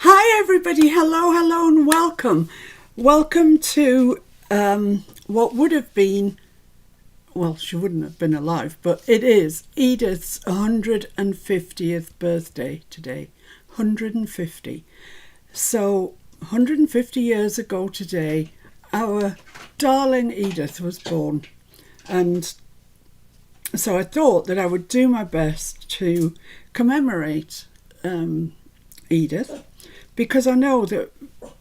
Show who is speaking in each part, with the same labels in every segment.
Speaker 1: Hi everybody, hello and welcome. Welcome to what would have been, well, she wouldn't have been alive, but it is Edith's 150th birthday today. 150. So 150 years ago today, our darling Edith was born. And so I thought that I would do my best to commemorate Edith, because I know that,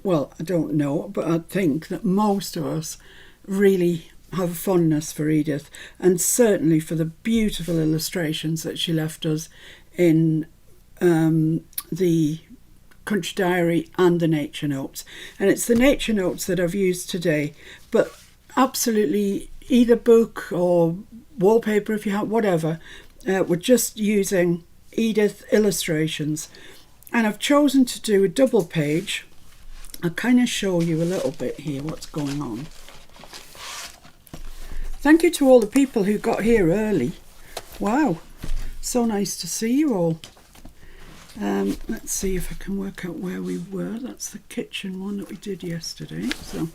Speaker 1: well, I don't know, but I think that most of us really have a fondness for Edith, and certainly for the beautiful illustrations that she left us in the Country Diary and the Nature Notes. And it's the Nature Notes that I've used today, but absolutely either book or wallpaper, if you have, whatever, we're just using Edith illustrations. And I've chosen to do a double page. I'll kind of show you a little bit here what's going on. Thank you to all the people who got here early. Wow, so nice to see you all. Let's see if I can work out where we were. That's the kitchen one that we did yesterday. So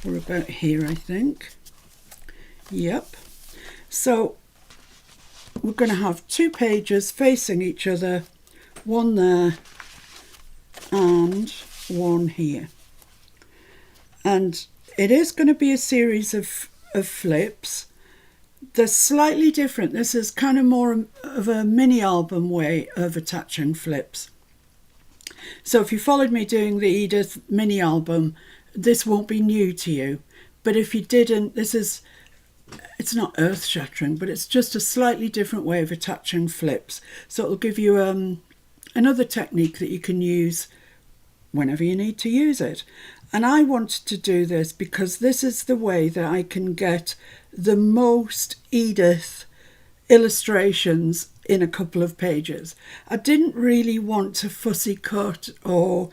Speaker 1: we're about here, I think. Yep. So we're going to have two pages facing each other, one there and one here. And it is going to be a series of flips. They're slightly different. This is kind of more of a mini album way of attaching flips. So if you followed me doing the Edith mini album, this won't be new to you. But if you didn't, it's not earth-shattering, but it's just a slightly different way of attaching flips. So it'll give you another technique that you can use whenever you need to use it. And I wanted to do this because this is the way that I can get the most Edith illustrations in a couple of pages. I didn't really want to fussy cut or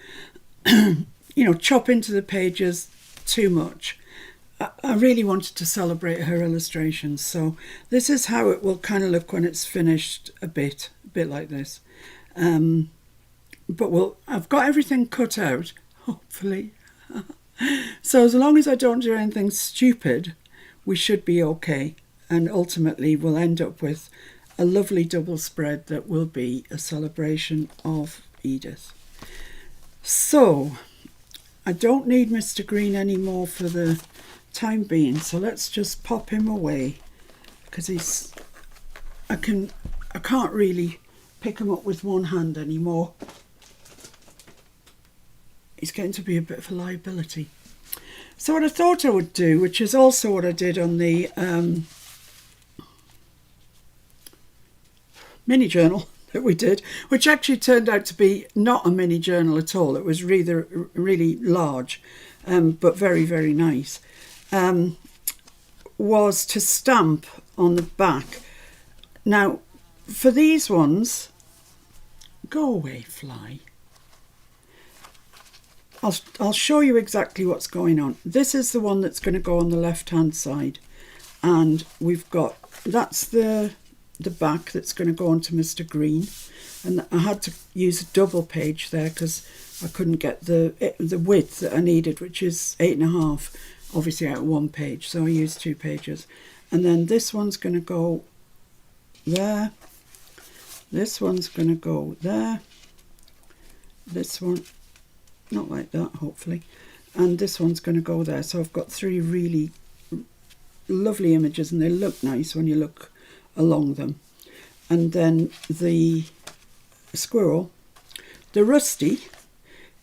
Speaker 1: chop into the pages too much. I really wanted to celebrate her illustrations. So this is how it will kind of look when it's finished, a bit like this. But I've got everything cut out, hopefully. So as long as I don't do anything stupid, we should be okay. And ultimately we'll end up with a lovely double spread that will be a celebration of Edith. So I don't need Mr. Green anymore for the time being. So let's just pop him away, because I can't really pick him up with one hand anymore. He's getting to be a bit of a liability. So what I thought I would do, which is also what I did on the mini journal that we did, which actually turned out to be not a mini journal at all. It was really large, but very, very nice, was to stamp on the back. Now, for these ones, go away, fly. I'll show you exactly what's going on. This is the one that's going to go on the left hand side, and that's the back that's going to go onto Mr. Green. And I had to use a double page there because I couldn't get the width that I needed, which is 8.5, obviously out of one page, so I used 2 pages. And then this one's going to go there, this one's going to go there, this one not like that, hopefully, and this one's going to go there. So I've got 3 really lovely images, and they look nice when you look along them. And then the squirrel, the Rusty,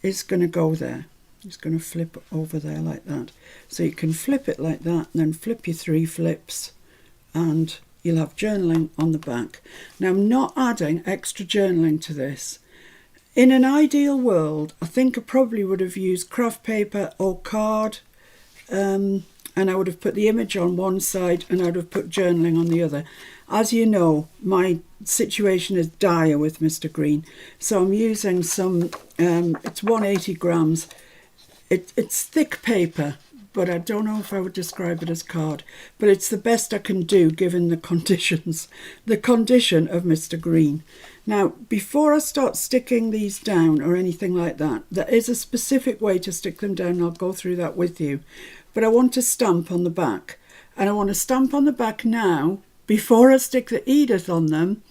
Speaker 1: is going to go there. It's going to flip over there like that. So you can flip it like that, and then flip your 3 flips, and you'll have journaling on the back. Now, I'm not adding extra journaling to this. In an ideal world, I think I probably would have used craft paper or card, and I would have put the image on one side and I would have put journaling on the other. As you know, my situation is dire with Mr. Green, so I'm using some, it's 180 grams. It's thick paper, but I don't know if I would describe it as card, but it's the best I can do given the conditions, the condition of Mr. Green. Now, before I start sticking these down or anything like that, there is a specific way to stick them down. I'll go through that with you. But I want to stamp on the back. And I want to stamp on the back now before I stick the Edith on them,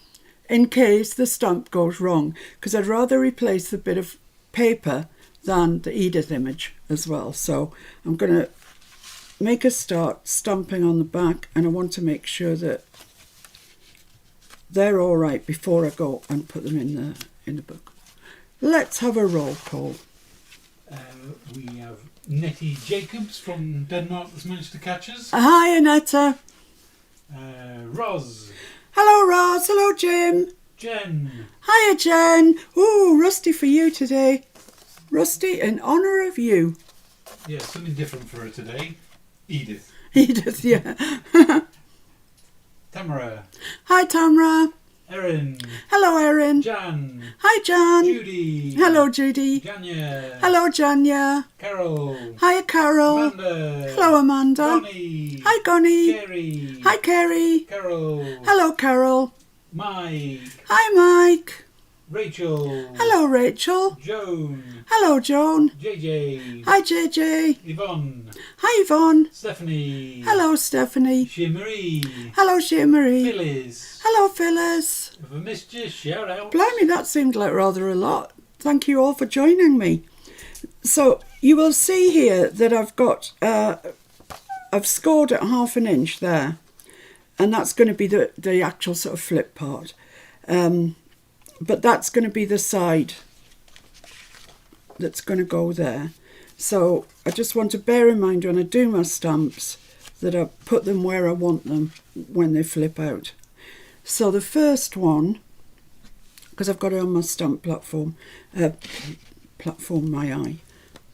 Speaker 1: in case the stamp goes wrong. Because I'd rather replace the bit of paper than the Edith image as well. So I'm going to make a start stamping on the back, and I want to make sure that they're all right before I go and put them in the book. Let's have a roll call.
Speaker 2: We have Nettie Jacobs from Denmark that's managed to catch us.
Speaker 1: Hi, Annetta.
Speaker 2: Roz.
Speaker 1: Hello, Roz. Hello, Jim.
Speaker 2: Jen.
Speaker 1: Hiya, Jen. Ooh, Rusty for you today. Rusty, in honour of you.
Speaker 2: Yeah, something different for her today. Edith.
Speaker 1: Edith, yeah.
Speaker 2: Tamara.
Speaker 1: Hi, Tamara.
Speaker 2: Erin.
Speaker 1: Hello, Erin.
Speaker 2: Jan.
Speaker 1: Hi, Jan.
Speaker 2: Judy.
Speaker 1: Hello, Judy.
Speaker 2: Janya.
Speaker 1: Hello, Janya.
Speaker 2: Carol.
Speaker 1: Hiya, Carol.
Speaker 2: Amanda.
Speaker 1: Hello, Amanda.
Speaker 2: Connie.
Speaker 1: Hi, Connie.
Speaker 2: Kerry.
Speaker 1: Hi, Kerry.
Speaker 2: Carol.
Speaker 1: Hello, Carol.
Speaker 2: Mike.
Speaker 1: Hi, Mike.
Speaker 2: Rachel.
Speaker 1: Hello, Rachel.
Speaker 2: Joan.
Speaker 1: Hello, Joan.
Speaker 2: JJ.
Speaker 1: Hi, JJ.
Speaker 2: Yvonne.
Speaker 1: Hi, Yvonne.
Speaker 2: Stephanie.
Speaker 1: Hello, Stephanie.
Speaker 2: Marie.
Speaker 1: Hello, Marie.
Speaker 2: Phyllis.
Speaker 1: Hello, Phyllis.
Speaker 2: If I missed you, shout out.
Speaker 1: Blimey, that seemed like rather a lot. Thank you all for joining me. So you will see here that I've got, I've scored at 1/2 inch there, and that's going to be the actual sort of flip part. But that's going to be the side that's going to go there. So I just want to bear in mind when I do my stamps that I put them where I want them when they flip out. So the first one, because I've got it on my stamp platform,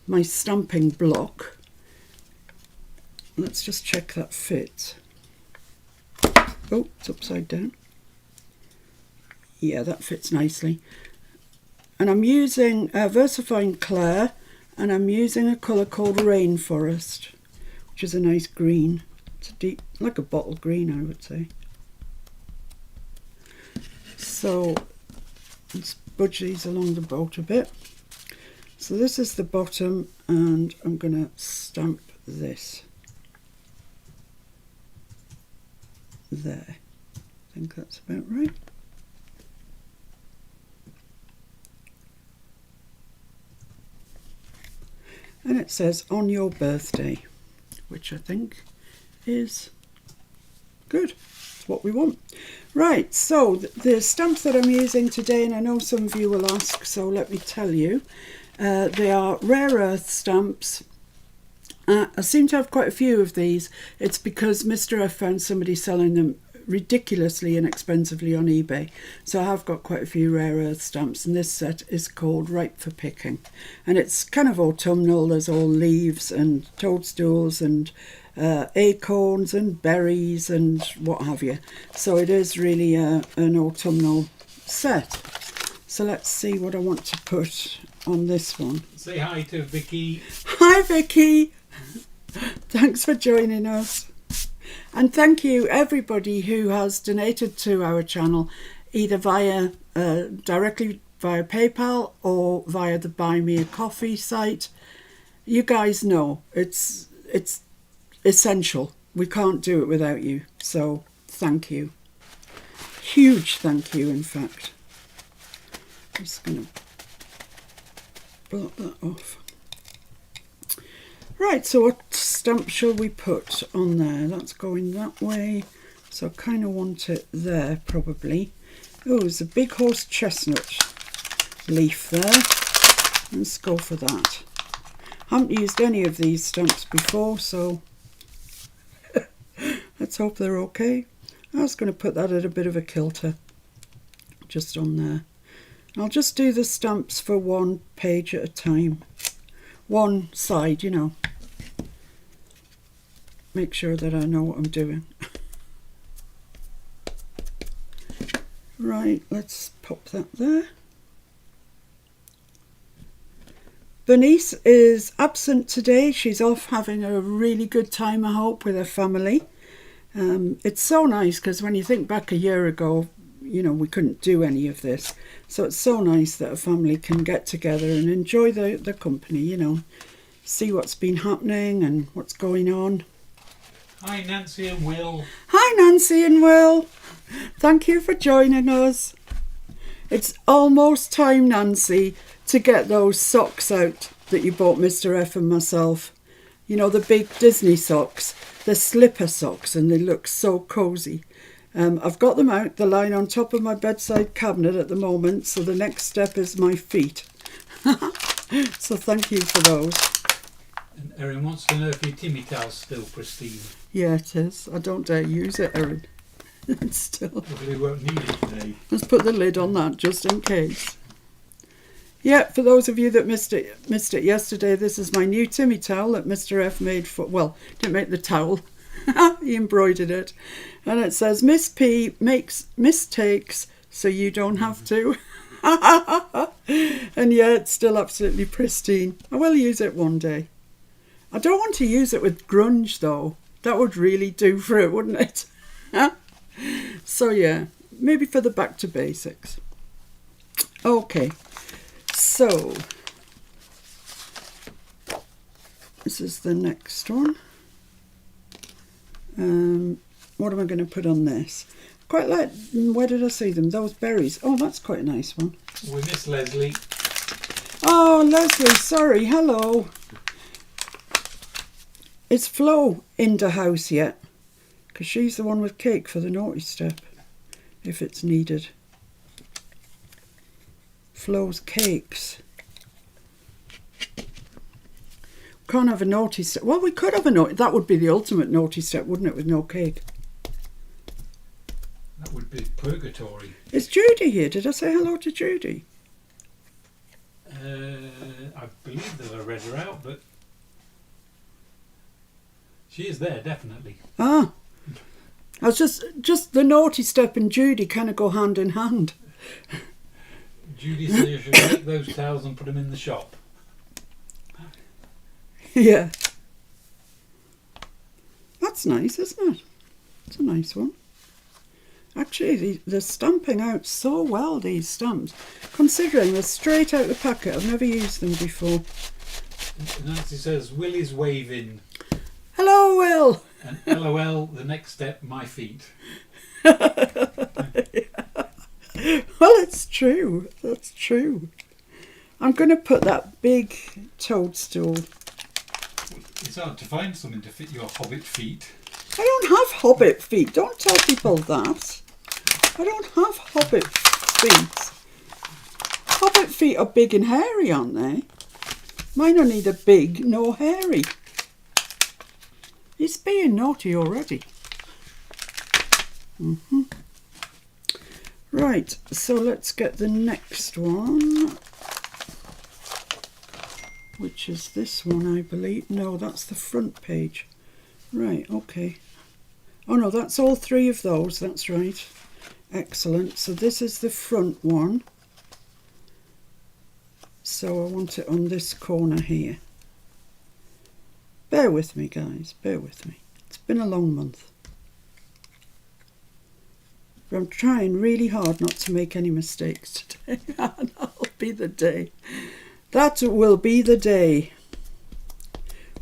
Speaker 1: my stamping block. Let's just check that fits. Oh, it's upside down. Yeah, that fits nicely. And I'm using VersaFine Claire, and I'm using a colour called Rainforest, which is a nice green. It's a deep, like a bottle green, I would say. So let's budge these along the boat a bit. So this is the bottom, and I'm going to stamp this there. I think that's about right. And it says on your birthday, which I think is good. It's what we want. Right, so the stamps that I'm using today, and I know some of you will ask, so let me tell you, they are rare earth stamps. I seem to have quite a few of these. It's because Mr. F found somebody selling them ridiculously inexpensively on eBay. So I have got quite a few rare earth stamps, and this set is called Ripe for Picking. And it's kind of autumnal. There's all leaves and toadstools and acorns and berries and what have you. So it is really an autumnal set. So let's see what I want to put on this one.
Speaker 2: Say hi to Vicky.
Speaker 1: Hi, Vicky. Thanks for joining us. And thank you everybody who has donated to our channel, either via directly via PayPal or via the Buy Me a Coffee site. You guys know it's essential. We can't do it without you. So thank you. Huge thank you, in fact. I'm just going to block that off. Right, so what stamp shall we put on there? That's going that way, so I kind of want it there probably. Oh, there's a big horse chestnut leaf there. Let's go for that. I haven't used any of these stamps before, so let's hope they're okay. I was going to put that at a bit of a kilter, just on there. I'll just do the stamps for one page at a time. One side, you know. Make sure that I know what I'm doing. Right, let's pop that there. Bernice is absent today. She's off having a really good time, I hope, with her family. It's so nice because when you think back a year ago, you know, we couldn't do any of this. So it's so nice that a family can get together and enjoy the company, you know, see what's been happening and what's going on.
Speaker 2: Hi Nancy and Will.
Speaker 1: Hi Nancy and Will. Thank you for joining us. It's almost time, Nancy, to get those socks out that you bought Mr. F and myself. You know, the big Disney socks, the slipper socks, and they look so cosy. I've got them out. They're lying on top of my bedside cabinet at the moment, so the next step is my feet. So thank you for those.
Speaker 2: And Erin wants to know if your Timmy towel's still pristine.
Speaker 1: Yeah, it is. I don't dare use it, Erin. It's still...
Speaker 2: Well, we won't need it today.
Speaker 1: Let's put the lid on that just in case. Yeah, for those of you that missed it yesterday, this is my new Timmy towel that Mr. F made for... Well, didn't make the towel. He embroidered it. And it says, Miss P makes mistakes so you don't have to. And yeah, it's still absolutely pristine. I will use it one day. I don't want to use it with grunge though. That would really do for it, wouldn't it? So yeah, maybe for the back to basics. Okay, so this is the next one. What am I going to put on this? Quite like, where did I see them? Those berries. Oh, that's quite a nice one.
Speaker 2: We miss Leslie.
Speaker 1: Oh, Leslie, sorry, hello. Is Flo in the house yet? Because she's the one with cake for the naughty step, if it's needed. Flo's cakes. Can't have a naughty step. Well, we could have a naughty. That would be the ultimate naughty step, wouldn't it, with no cake?
Speaker 2: That would be purgatory.
Speaker 1: Is Judy here? Did I say hello to Judy?
Speaker 2: I believe that I read her out, but she is there, definitely.
Speaker 1: Ah. I was just the naughty step and Judy kind of go hand in hand.
Speaker 2: Judy said you should take those towels and put them in the shop.
Speaker 1: Yeah. That's nice, isn't it? It's a nice one. Actually, they're stamping out so well, these stamps. Considering they're straight out the packet. I've never used them before.
Speaker 2: Nancy says, Will is waving.
Speaker 1: Hello, Will.
Speaker 2: And LOL, the next step, my feet.
Speaker 1: Well, it's true. That's true. I'm going to put that big toadstool.
Speaker 2: It's hard to find something to fit your hobbit feet.
Speaker 1: I don't have hobbit feet. Don't tell people that. I don't have hobbit feet. Hobbit feet are big and hairy, aren't they? Mine are neither big nor hairy. He's being naughty already. Right, so let's get the next one, which is this one, I believe. No, that's the front page. Right, okay. Oh no, that's all three of those, that's right. Excellent. So this is the front one. So I want it on this corner here. Bear with me, guys, bear with me. It's been a long month. But I'm trying really hard not to make any mistakes today. And that'll be the day. That will be the day.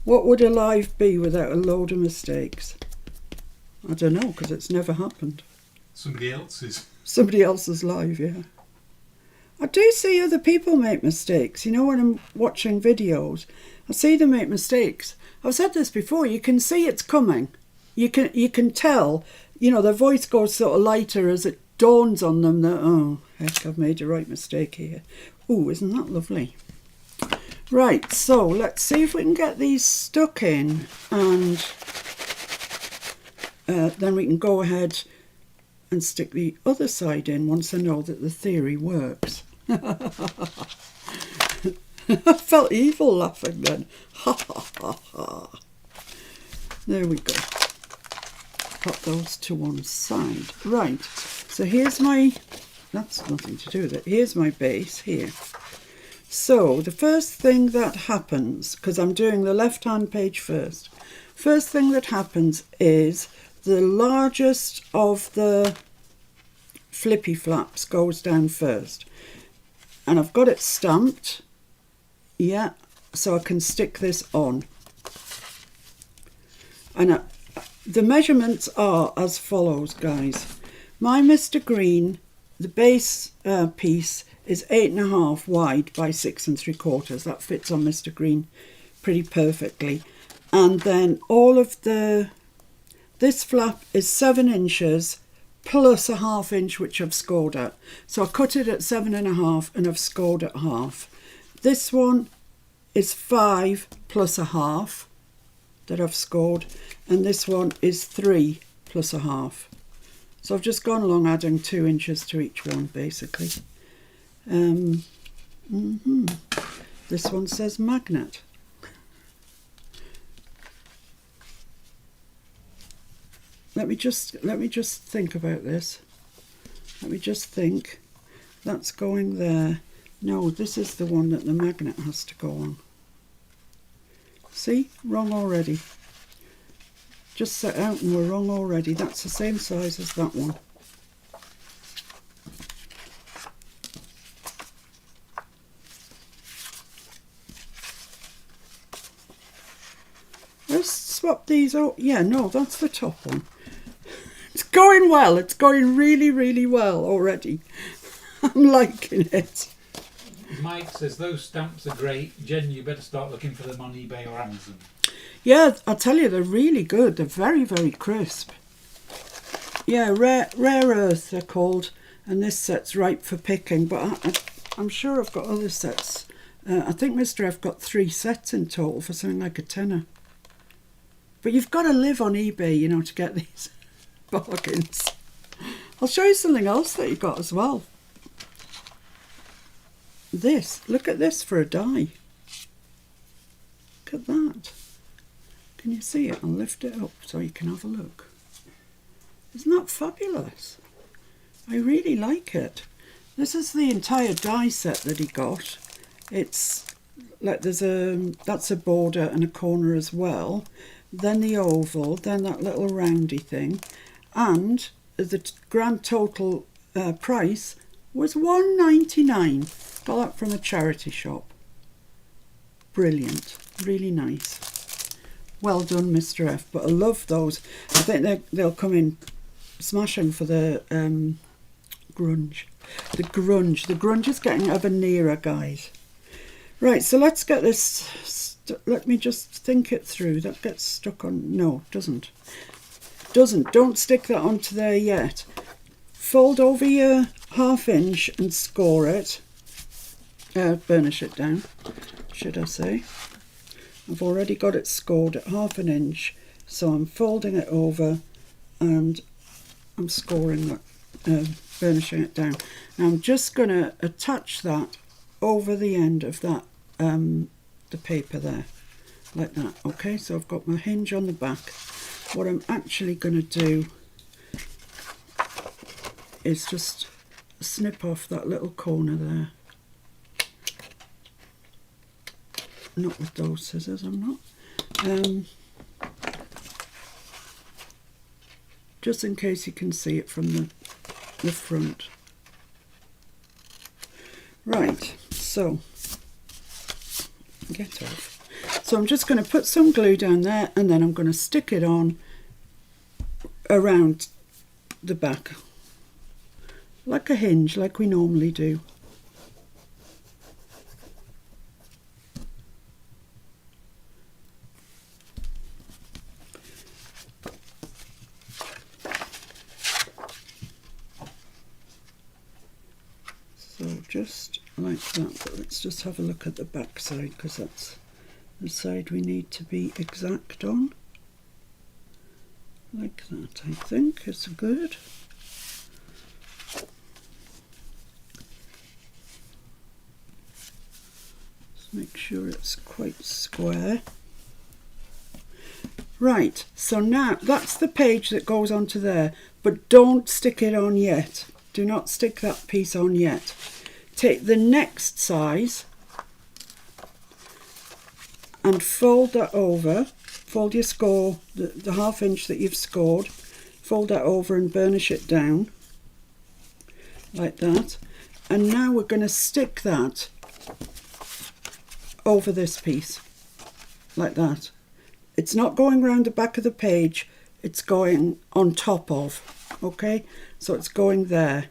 Speaker 1: What would a life be without a load of mistakes? I don't know, because it's never happened.
Speaker 2: Somebody else's.
Speaker 1: Somebody else's life, yeah. I do see other people make mistakes. You know, when I'm watching videos, I see them make mistakes. I've said this before, you can see it's coming. You can tell, you know, their voice goes sort of lighter as it dawns on them that, oh, heck, I've made a right mistake here. Ooh, isn't that lovely? Right, so let's see if we can get these stuck in, and then we can go ahead and stick the other side in once I know that the theory works. I felt evil laughing then. Ha ha ha ha. There we go. Pop those to one side. Right, so here's my, that's nothing to do with it. Here's my base here. So the first thing that happens, because I'm doing the left-hand page first, first thing that happens is the largest of the flippy flaps goes down first. And I've got it stamped, yeah, so I can stick this on. And the measurements are as follows, guys. My Mr. Green, the base piece is 8.5 wide by 6 3/4. That fits on Mr. Green pretty perfectly. And then all of this flap is 7 inches plus a 1/2 inch, which I've scored at. So I cut it at 7.5 and I've scored at 1/2. This one is 5 plus a 1/2 that I've scored, and this one is 3 plus a 1/2. So I've just gone along adding 2 inches to each one, basically. This one says magnet. Let me just think about this. Let me just think. That's going there. No, this is the one that the magnet has to go on. See? Wrong already. Just set out and we're wrong already. That's the same size as that one. Let's swap these out. Yeah, no, that's the top one. It's going well. It's going really, really well already. I'm liking it.
Speaker 2: Mike says those stamps are great. Jen, you better start looking for them on eBay or Amazon.
Speaker 1: Yeah, I'll tell you, they're really good. They're very, very crisp. Yeah, rare earth they're called, and this set's ripe for picking. But I'm sure I've got other sets. I think Mr. F got 3 sets in total for something like a tenner. But you've got to live on eBay, you know, to get these bargains. I'll show you something else that you got as well. This, look at this for a die. Look at that. Can you see it? I'll lift it up so you can have a look. Isn't that fabulous? I really like it. This is the entire die set that he got. It's like that's a border and a corner as well. Then the oval, then that little roundy thing, and the grand total price was £1.99. Got that from a charity shop. Brilliant, really nice. Well done, Mr. F. But I love those. I think they'll come in smashing for the grunge. The grunge is getting ever nearer, guys. Right, so let's get this. Let me just think it through. That gets stuck on. No, doesn't. Don't stick that onto there yet. Fold over your 1/2 inch and score it. Burnish it down, should I say. I've already got it scored at 1/2 inch, so I'm folding it over and I'm scoring that, burnishing it down. Now I'm just going to attach that over the end of that, the paper there, like that. Okay, so I've got my hinge on the back. What I'm actually going to do is just snip off that little corner there. Not with those scissors, I'm not. Just in case you can see it from the front. Right, so get off. So I'm just going to put some glue down there, and then I'm going to stick it on around the back like a hinge, like we normally do. So just like that, but let's just have a look at the back side, because that's the side we need to be exact on. Like that, I think it's good. Just make sure it's quite square. Right, so now that's the page that goes onto there, but don't stick it on yet. Do not stick that piece on yet. Take the next size and fold that over. Fold your score, the 1/2 inch that you've scored, fold that over and burnish it down. like that. And now we're going to stick that over this piece, like that. It's not going round the back of the page, it's going on top of, okay? So it's going there.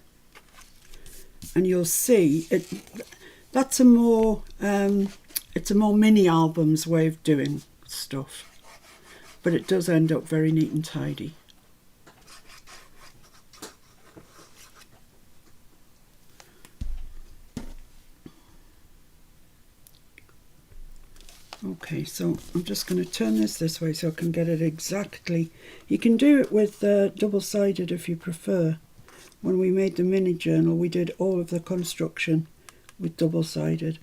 Speaker 1: And you'll see, that's a more, it's a more mini album's way of doing stuff. But it does end up very neat and tidy. Okay, so I'm just going to turn this way so I can get it exactly. You can do it with double-sided if you prefer. When we made the mini journal, we did all of the construction with double-sided.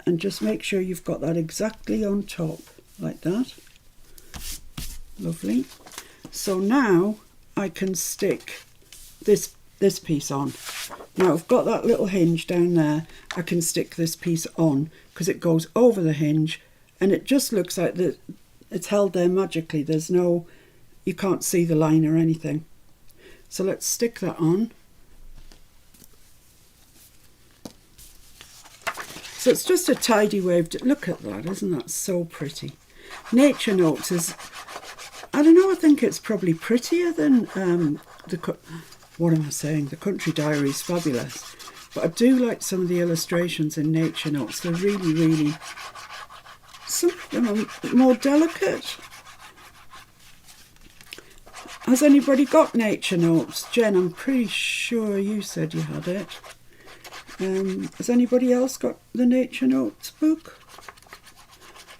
Speaker 1: And just make sure you've got that exactly on top, like that. Lovely. So now I can stick this piece on. Now I've got that little hinge down there. I can stick this piece on because it goes over the hinge. And it just looks like that it's held there magically. There's no, you can't see the line or anything. So let's stick that on. So it's just a tidy way of, look at that, isn't that so pretty? Nature Notes is, I don't know, I think it's probably prettier than what am I saying? The Country Diary is fabulous. But I do like some of the illustrations in Nature Notes. They're really, really, some of them are more delicate. Has anybody got Nature Notes? Jen, I'm pretty sure you said you had it. Has anybody else got the Nature Notes book?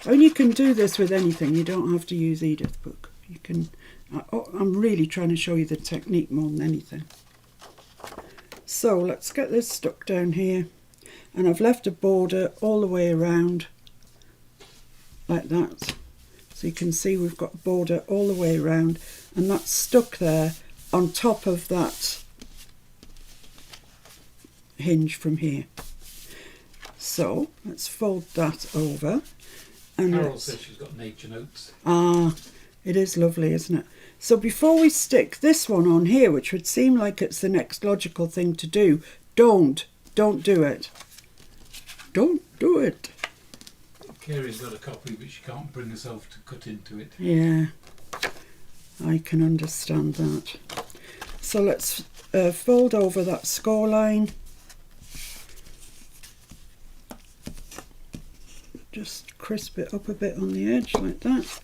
Speaker 1: I mean, you can do this with anything. You don't have to use Edith book. You can. I'm really trying to show you the technique more than anything. So let's get this stuck down here. And I've left a border all the way around. Like that. So you can see we've got a border all the way around, and that's stuck there on top of that hinge from here. So let's fold that over. And
Speaker 2: Carol says she's got Nature Notes.
Speaker 1: Ah, it is lovely, isn't it? So before we stick this one on here, which would seem like it's the next logical thing to do, don't do it. Don't do it.
Speaker 2: Carrie's got a copy, but she can't bring herself to cut into it.
Speaker 1: Yeah, I can understand that. So let's fold over that score line. Just crisp it up a bit on the edge like that.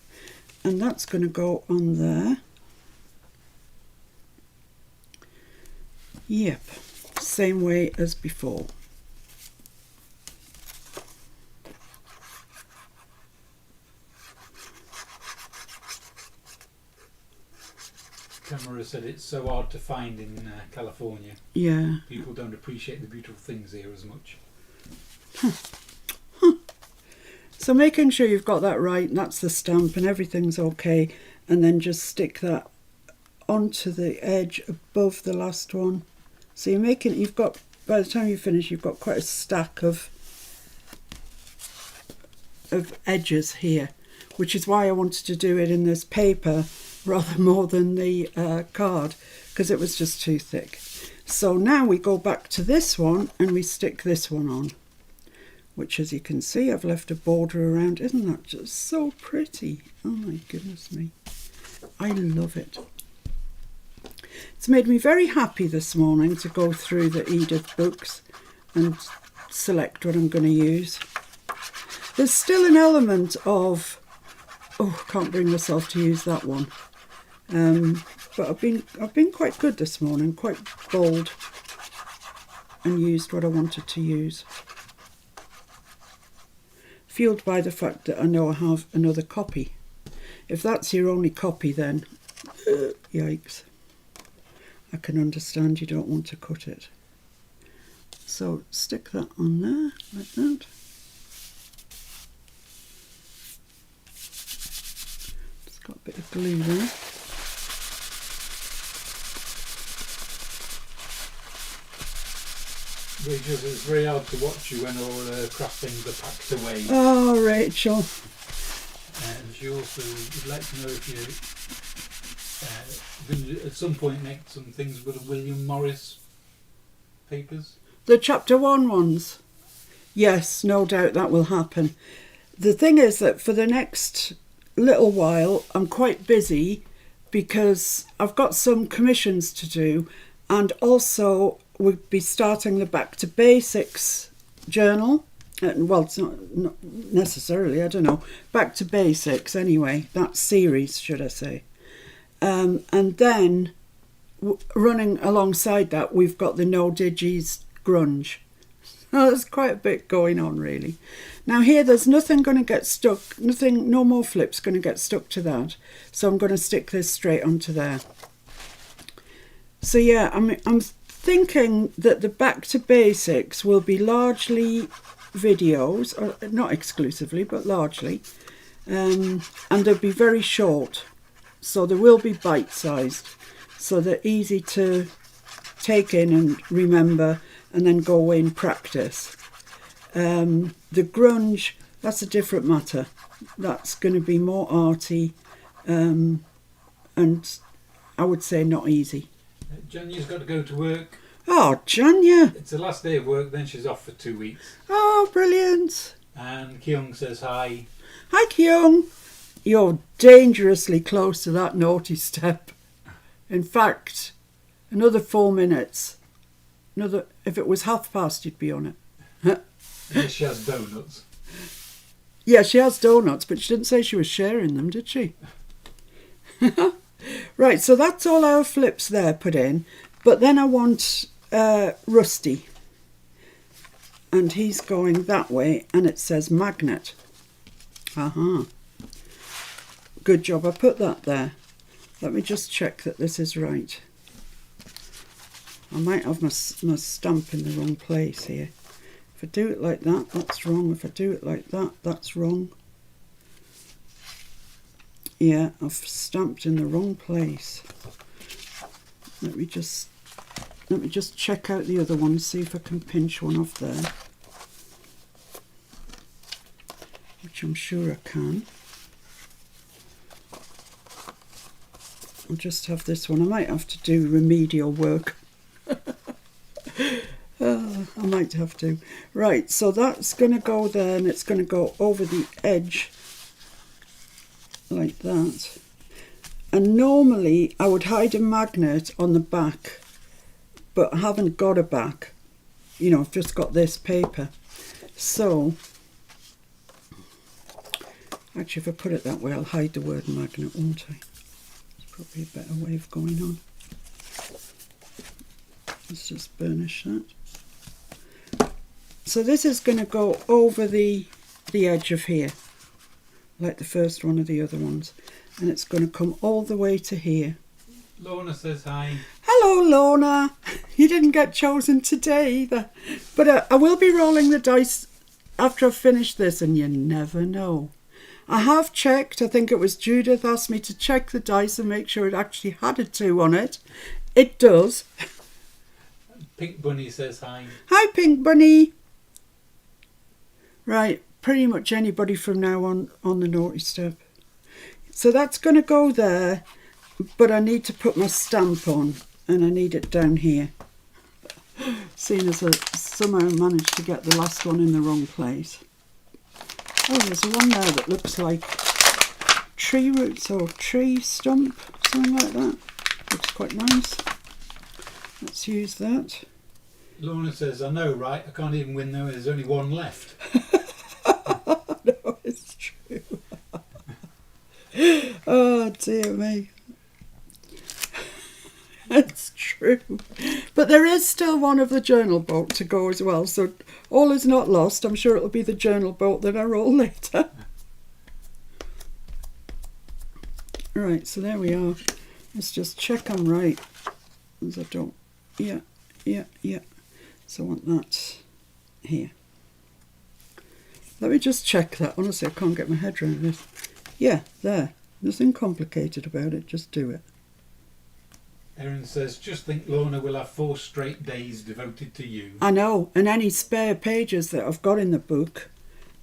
Speaker 1: And that's going to go on there. Yep, same way as before.
Speaker 2: Camera said it's so hard to find in California.
Speaker 1: Yeah.
Speaker 2: People don't appreciate the beautiful things here as much.
Speaker 1: So making sure you've got that right, and that's the stamp and everything's okay, and then just stick that onto the edge above the last one. So you're making, you've got, by the time you finish, you've got quite a stack of edges here, which is why I wanted to do it in this paper rather more than the card, because it was just too thick. So now we go back to this one and we stick this one on, which, as you can see, I've left a border around. Isn't that just so pretty? Oh my goodness me. I love it. It's made me very happy this morning to go through the Edith books and select what I'm going to use. There's still an element of, oh, I can't bring myself to use that one. But I've been quite good this morning, quite bold, and used what I wanted to use. Fueled by the fact that I know I have another copy. If that's your only copy, then yikes. I can understand you don't want to cut it. So stick that on there, like that. It's got a bit of glue there.
Speaker 2: Rachel, it's very hard to watch you when all craft things are packed away.
Speaker 1: Oh, Rachel.
Speaker 2: And she also would like to know if you're going to at some point make some things with William Morris papers?
Speaker 1: The chapter 1 ones. Yes, no doubt that will happen. The thing is that for the next little while, I'm quite busy because I've got some commissions to do, and also we'll be starting the Back to Basics journal. Well, it's not necessarily, I don't know. Back to Basics anyway, that series, should I say. And then running alongside that, we've got the No Digis Grunge. So there's quite a bit going on, really. Now here, there's nothing going to get stuck, no more flips going to get stuck to that. So I'm going to stick this straight onto there. So yeah, I'm thinking that the Back to Basics will be largely videos, or not exclusively, but largely. And they'll be very short. So they will be bite-sized. So they're easy to take in and remember and then go away and practice. The grunge, that's a different matter. That's going to be more arty and I would say not easy.
Speaker 2: Janya's got to go to work.
Speaker 1: Oh, Janya.
Speaker 2: It's the last day of work, then she's off for 2 weeks.
Speaker 1: Oh, brilliant.
Speaker 2: And Kyung says hi.
Speaker 1: Hi, Kyung. You're dangerously close to that naughty step. In fact, another 4 minutes. If it was past, you'd be on it.
Speaker 2: Yes, she has donuts.
Speaker 1: Yeah, she has donuts, but she didn't say she was sharing them, did she? Right, so that's all our flips there put in. But then I want Rusty. And he's going that way, and it says magnet. Aha. Good job, I put that there. Let me just check that this is right. I might have my stamp in the wrong place here. If I do it like that, that's wrong. If I do it like that, that's wrong. Yeah, I've stamped in the wrong place. Let me just check out the other one, see if I can pinch one off there. Which I'm sure I can. I'll just have this one. I might have to do remedial work. I might have to. Right, so that's going to go there and it's going to go over the edge like that. And normally I would hide a magnet on the back, but I haven't got a back. You know, I've just got this paper. So, actually if I put it that way, I'll hide the word magnet, won't I? It's probably a better way of going on. Let's just burnish that. So this is going to go over the edge of here, like the first one of the other ones. And it's going to come all the way to here.
Speaker 2: Lorna says hi.
Speaker 1: Hello, Lorna. You didn't get chosen today either. But I will be rolling the dice after I've finished this, and you never know. I have checked. I think it was Judith asked me to check the dice and make sure it actually had a 2 on it. It does.
Speaker 2: Pink Bunny says hi.
Speaker 1: Hi, Pink Bunny. Right, pretty much anybody from now on the naughty step. So that's going to go there, but I need to put my stamp on, and I need it down here. Seeing as I somehow managed to get the last one in the wrong place. Oh, there's one there that looks like tree roots or tree stump, something like that. Looks quite nice. Let's use that.
Speaker 2: Lorna says, I know, right? I can't even win though. There's only one left.
Speaker 1: No, it's true. Oh, dear me. It's true. But there is still one of the journal bolt to go as well. So all is not lost. I'm sure it'll be the journal bolt that I roll later. Right, so there we are. Let's just check I'm right. As I don't. Yeah. So I want that here. Let me just check that. Honestly, I can't get my head around this. Yeah, there. Nothing complicated about it. Just do it.
Speaker 2: Erin says, just think Lorna will have 4 straight days devoted to you.
Speaker 1: I know. And any spare pages that I've got in the book,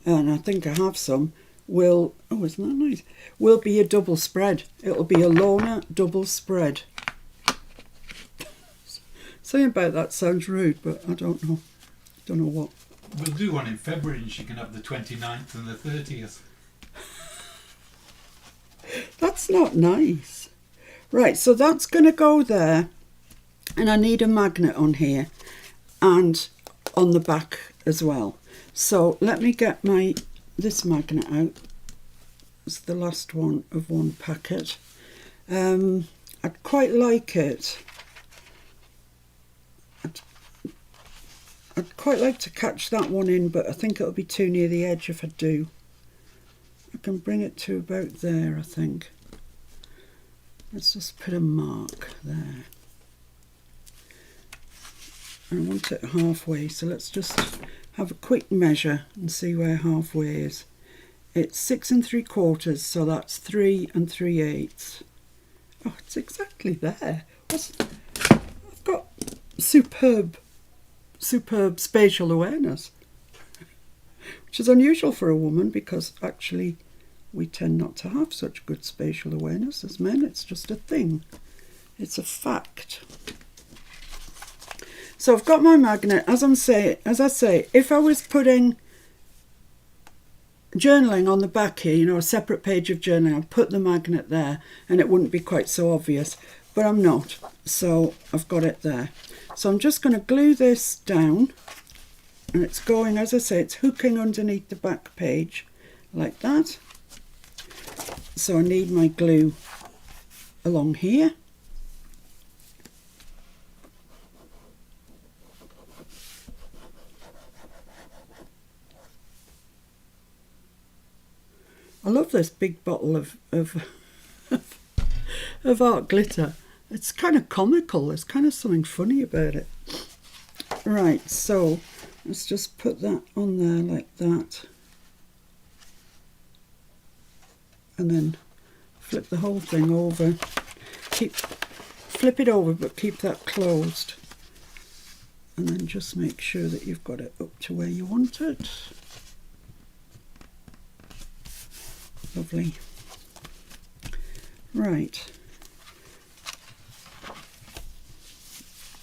Speaker 1: and I think I have some, will... Oh, isn't that nice? Will be a double spread. It'll be a Lorna double spread. Something about that sounds rude, but I don't know. Don't know what.
Speaker 2: We'll do one in February and she can have the 29th and the 30th.
Speaker 1: That's not nice. Right, so that's going to go there. And I need a magnet on here and on the back as well. So let me get this magnet out. It's the last one of one packet. I'd quite like it. I'd quite like to catch that one in, but I think it'll be too near the edge if I do. I can bring it to about there, I think. Let's just put a mark there. I want it halfway, so let's just have a quick measure and see where halfway is. It's 6 3/4, so that's 3 3/8. Oh, it's exactly there. I've got superb spatial awareness, which is unusual for a woman because actually we tend not to have such good spatial awareness as men. It's just a thing. It's a fact. So I've got my magnet. As I say, if I was putting journaling on the back here, you know, a separate page of journaling, I'd put the magnet there and it wouldn't be quite so obvious, but I'm not. So I've got it there. So I'm just going to glue this down, and it's going, as I say, it's hooking underneath the back page like that. So I need my glue along here. I love this big bottle of art glitter. It's kind of comical. There's kind of something funny about it. Right, so let's just put that on there like that. And then flip the whole thing over. Flip it over, but keep that closed. And then just make sure that you've got it up to where you want it. Lovely. Right.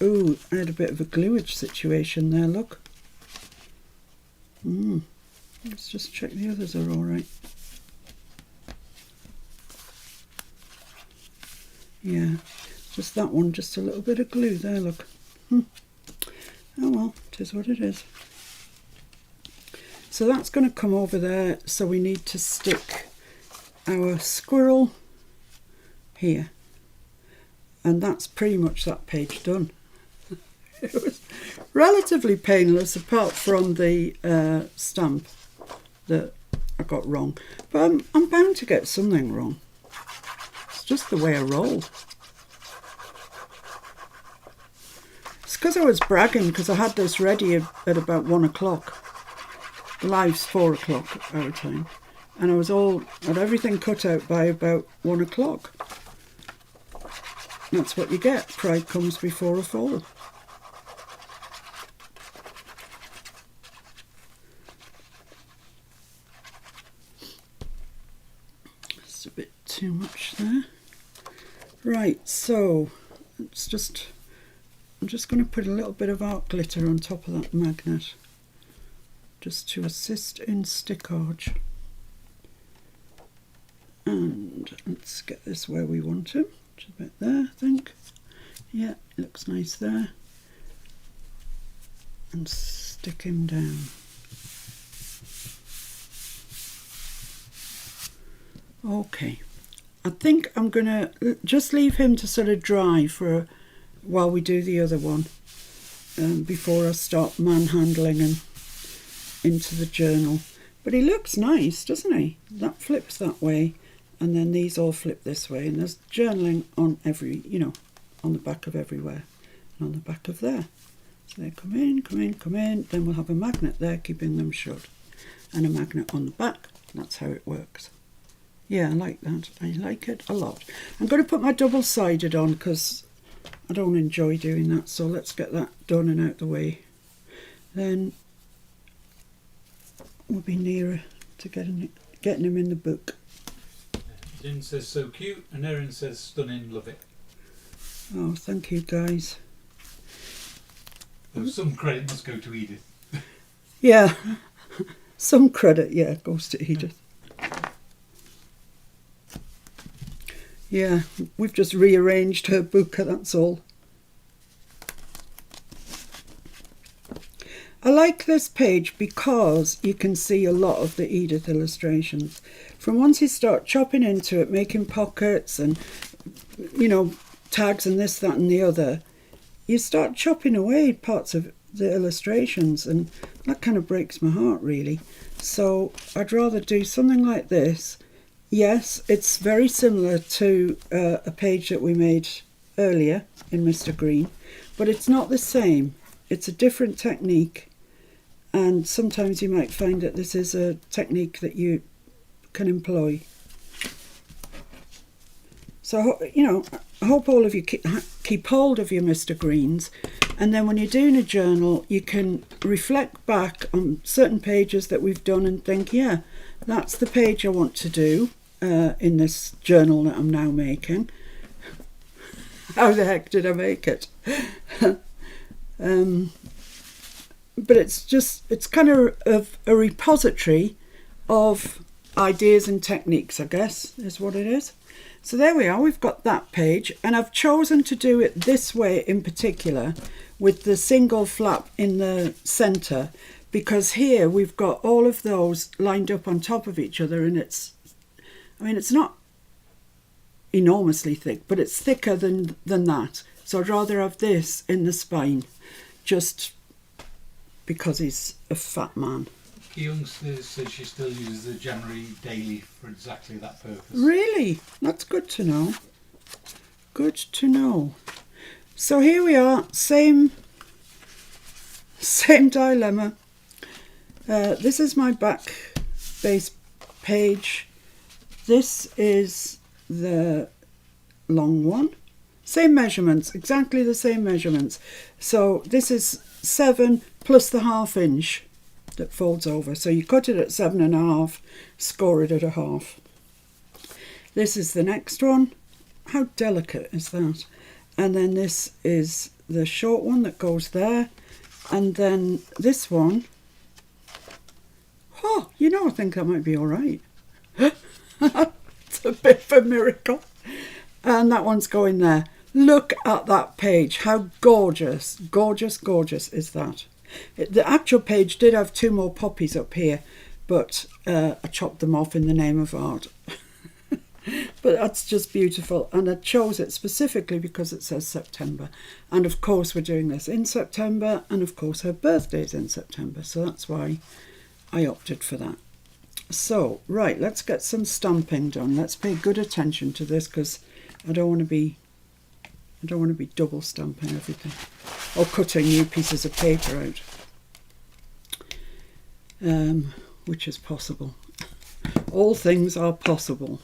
Speaker 1: Oh, I had a bit of a gluage situation there, look. Let's just check the others are all right. Yeah, just that one, just a little bit of glue there, look. Oh well, it is what it is. So that's going to come over there, so we need to stick our squirrel here. And that's pretty much that page done. It was relatively painless apart from the stamp that I got wrong. But I'm bound to get something wrong. It's just the way I roll. It's because I was bragging because I had this ready at about 1 o'clock. The live's 4 o'clock our time. And I had everything cut out by about 1 o'clock. That's what you get. Pride comes before a fall. It's a bit too much there. Right, so I'm just going to put a little bit of art glitter on top of that magnet, just to assist in stickage. And let's get this where we want him. Just a bit there, I think. Yeah, looks nice there. And stick him down. Okay. I think I'm going to just leave him to sort of dry while we do the other one, before I start manhandling him into the journal. But he looks nice, doesn't he? That flips that way, and then these all flip this way, and there's journaling on on the back of everywhere, and on the back of there. So they come in, come in, come in, then we'll have a magnet there keeping them shut, and a magnet on the back. That's how it works. Yeah, I like that. I like it a lot. I'm going to put my double-sided on because I don't enjoy doing that, so let's get that done and out the way. Then we'll be nearer to getting him in the book.
Speaker 2: Jen says so cute, and Erin says stunning, love it.
Speaker 1: Oh, thank you guys.
Speaker 2: Though some credit must go to Edith.
Speaker 1: Yeah, some credit, yeah, goes to Edith. Yeah, we've just rearranged her book, that's all. I like this page because you can see a lot of the Edith illustrations. From once you start chopping into it, making pockets and, you know, tags and this, that and the other, you start chopping away parts of the illustrations, and that kind of breaks my heart, really. So I'd rather do something like this. Yes, it's very similar to a page that we made earlier in Mr. Green, but it's not the same. It's a different technique, and sometimes you might find that this is a technique that you can employ. So, you know, I hope all of you keep hold of your Mr. Greens, and then when you're doing a journal, you can reflect back on certain pages that we've done and think, yeah, that's the page I want to do in this journal that I'm now making. How the heck did I make it? But it's kind of a repository of ideas and techniques, I guess, is what it is. So there we are, we've got that page, and I've chosen to do it this way in particular with the single flap in the centre, because here we've got all of those lined up on top of each other, and it's not enormously thick, but it's thicker than that. So I'd rather have this in the spine, just because he's a fat man.
Speaker 2: Youngsters says she still uses the January daily for exactly that purpose. Really?
Speaker 1: That's good to know. Good to know. So here we are, same dilemma. This is my back base page. This is the long one. Same measurements, exactly the same measurements. So this is 7 plus the ½ inch that folds over. So you cut it at 7.5, score it at 1/2. This is the next one. How delicate is that? And then this is the short one that goes there. And then this one, oh, you know, I think that might be all right. It's a bit of a miracle. And that one's going there. Look at that page. How gorgeous, gorgeous, gorgeous is that? The actual page did have 2 more poppies up here, but I chopped them off in the name of art. But that's just beautiful, and I chose it specifically because it says September, and of course we're doing this in September, and of course her birthday's in September, so that's why I opted for that. So right, let's get some stamping done. Let's pay good attention to this, because I don't want to be double stamping everything or cutting new pieces of paper out, which is possible. All things are possible.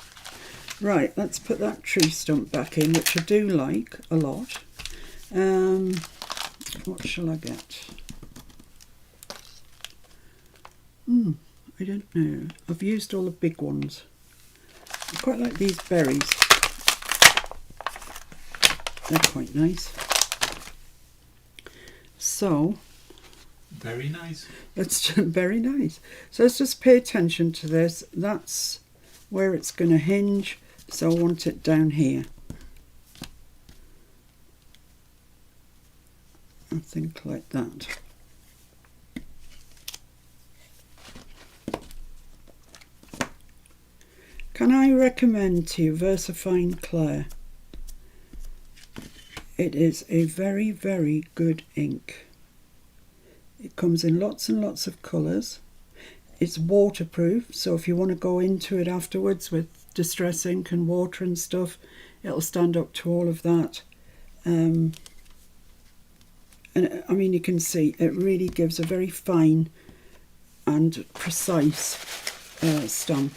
Speaker 1: Right, let's put that tree stump back in, which I do like a lot. What shall I get? I don't know. I've used all the big ones. I quite like these berries. They're quite nice. So,
Speaker 2: very nice.
Speaker 1: Very nice. So let's just pay attention to this. That's where it's going to hinge. So I want it down here. I think like that. Can I recommend to you VersaFine Clair? It is a very, very good ink. It comes in lots and lots of colours. It's waterproof, so if you want to go into it afterwards with distress ink and water and stuff, it'll stand up to all of that. And I mean, you can see it really gives a very fine and precise stamp.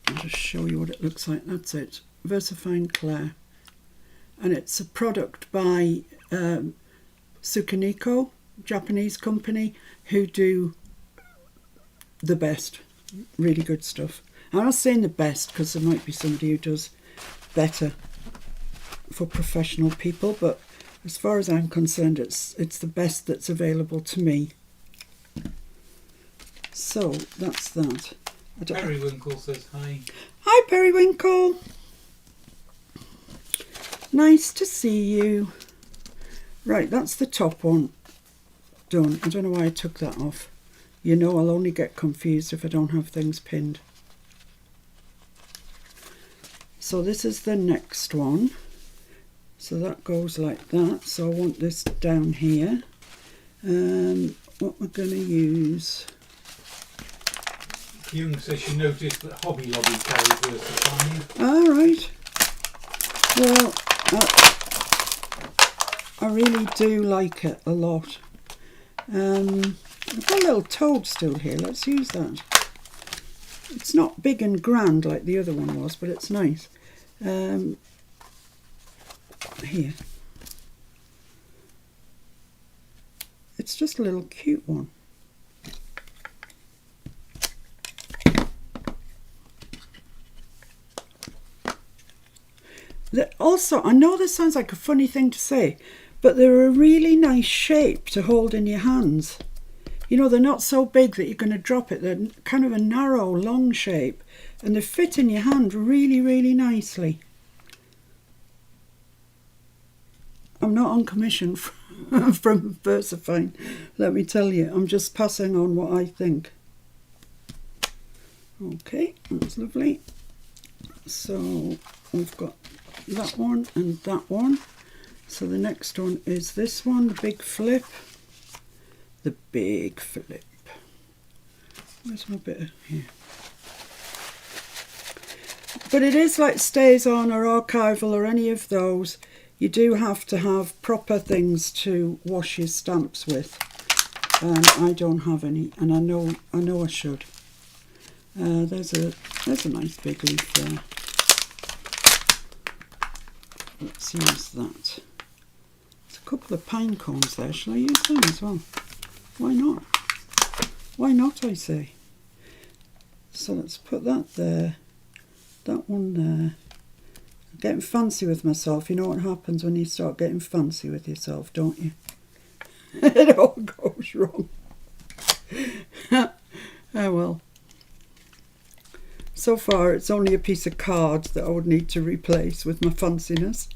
Speaker 1: I'll just show you what it looks like. That's it, VersaFine Clair, and it's a product by Tsukiniko, Japanese company, who do the best, really good stuff. I'm not saying the best, because there might be somebody who does better, for professional people, but as far as I'm concerned, it's the best that's available to me. So that's that.
Speaker 2: Periwinkle says hi.
Speaker 1: Hi, Periwinkle. Nice to see you. Right, that's the top one done. I don't know why I took that off. You know, I'll only get confused if I don't have things pinned. So this is the next one. So that goes like that. So I want this down here. What we're going to use...
Speaker 2: Young says she noticed that Hobby Lobby carries Versafine.
Speaker 1: All right. Well, I really do like it a lot. I've got a little toadstool here. Let's use that. It's not big and grand like the other one was, but it's nice. Here. It's just a little cute one. Also, I know this sounds like a funny thing to say, but they're a really nice shape to hold in your hands. You know, they're not so big that you're going to drop it. They're kind of a narrow, long shape, and they fit in your hand really, really nicely. I'm not on commission from Versafine, let me tell you. I'm just passing on what I think. Okay, that's lovely. So we've got that one and that one. So the next one is this one, the big flip. The big flip. Where's my bit of here? But it is like Stays On or Archival or any of those. You do have to have proper things to wash your stamps with. I don't have any, and I know I should. There's a nice big leaf there. Let's use that. There's a couple of pine cones there. Shall I use them as well? Why not? Why not, I say. So let's put that there. That one there. I'm getting fancy with myself. You know what happens when you start getting fancy with yourself, don't you? It all goes wrong. Oh well. So far it's only a piece of card that I would need to replace with my fanciness.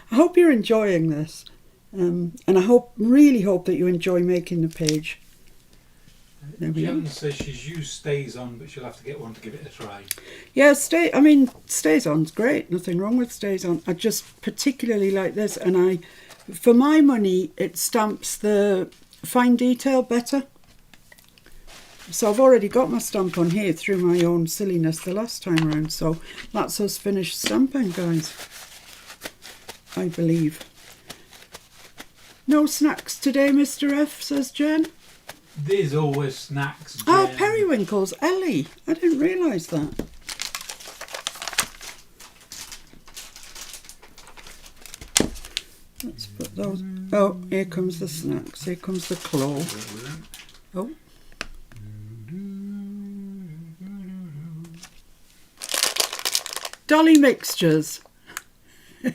Speaker 1: I hope you're enjoying this, and I really hope that you enjoy making the page.
Speaker 2: Jen says she's used Stays On, but she'll have to get one to give it a try.
Speaker 1: Yeah, Stays On's great. Nothing wrong with Stays On. I just particularly like this, and for my money, it stamps the fine detail better. So I've already got my stamp on here through my own silliness the last time round. So that's us finished stamping, guys. I believe. No snacks today, Mr. F, says Jen.
Speaker 2: There's always snacks, Jen.
Speaker 1: Oh, periwinkles, Ellie. I didn't realise that. Let's put those. Oh, here comes the snacks. Here comes the claw. Oh. Dolly mixtures.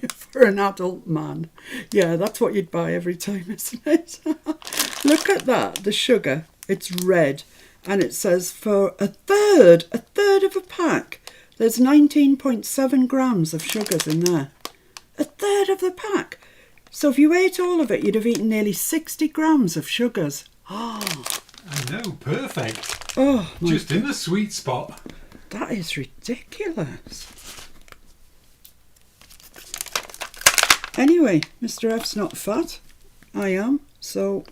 Speaker 1: For an adult man. Yeah, that's what you'd buy every time, isn't it? Look at that, the sugar. It's red. And it says for a third of a pack, there's 19.7 grams of sugars in there. A third of the pack. So if you ate all of it, you'd have eaten nearly 60 grams of sugars. Oh.
Speaker 2: I know, perfect.
Speaker 1: Oh,
Speaker 2: just in the sweet spot.
Speaker 1: That is ridiculous. Anyway, Mr. F's not fat. I am. So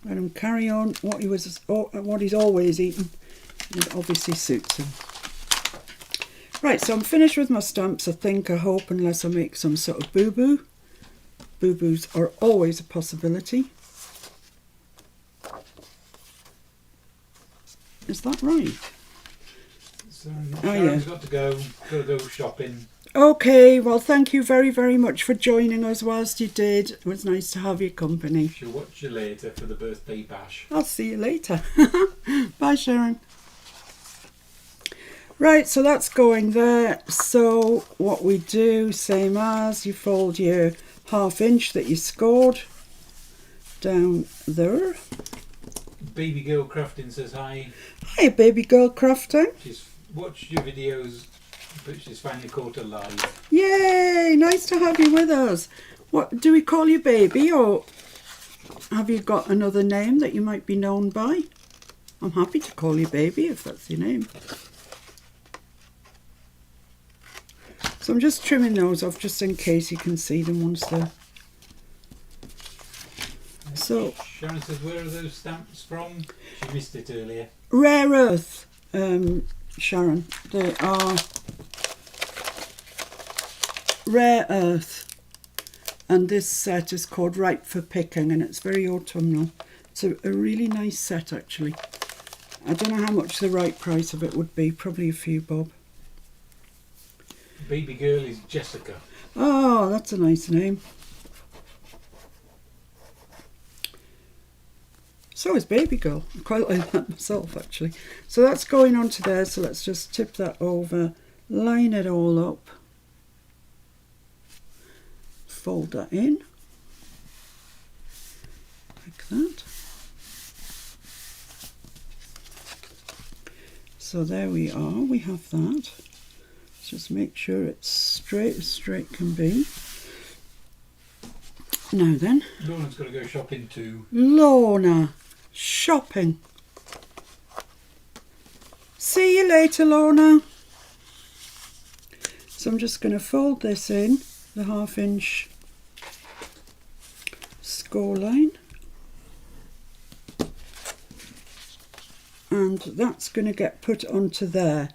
Speaker 1: let him carry on what he's always eaten. It obviously suits him. Right, so I'm finished with my stamps, I think, I hope, unless I make some sort of boo-boo. Boo-boos are always a possibility. Is that right?
Speaker 2: So Sharon's got to go shopping.
Speaker 1: Okay, well, thank you very, very much for joining us whilst you did. It was nice to have your company.
Speaker 2: She'll watch you later for the birthday bash.
Speaker 1: I'll see you later. Bye, Sharon. Right, so that's going there. So what we do, same as, you fold your 1/2 inch that you scored down there.
Speaker 2: Baby Girl Crafting says hi.
Speaker 1: Hi, baby girl crafting.
Speaker 2: She's watched your videos, but she's finally caught her live.
Speaker 1: Yay, nice to have you with us. What do we call you, baby, or have you got another name that you might be known by? I'm happy to call you baby if that's your name. So I'm just trimming those off just in case you can see them once they're... So,
Speaker 2: Sharon says, where are those stamps from? She missed it earlier.
Speaker 1: Rare Earth, Sharon. They are Rare Earth. And this set is called Ripe for Picking, and it's very autumnal. It's a really nice set, actually. I don't know how much the right price of it would be. Probably a few bob.
Speaker 2: Baby girl is Jessica.
Speaker 1: Oh, that's a nice name. So is Baby Girl. I quite like that myself, actually. So that's going onto there. So let's just tip that over, line it all up, fold that in, like that. So there we are. We have that. Let's just make sure it's straight as straight can be. Now then.
Speaker 2: Lorna's got to go shopping too.
Speaker 1: Lorna. Shopping. See you later, Lorna. So I'm just going to fold this in, the 1/2 inch score line. And that's going to get put onto there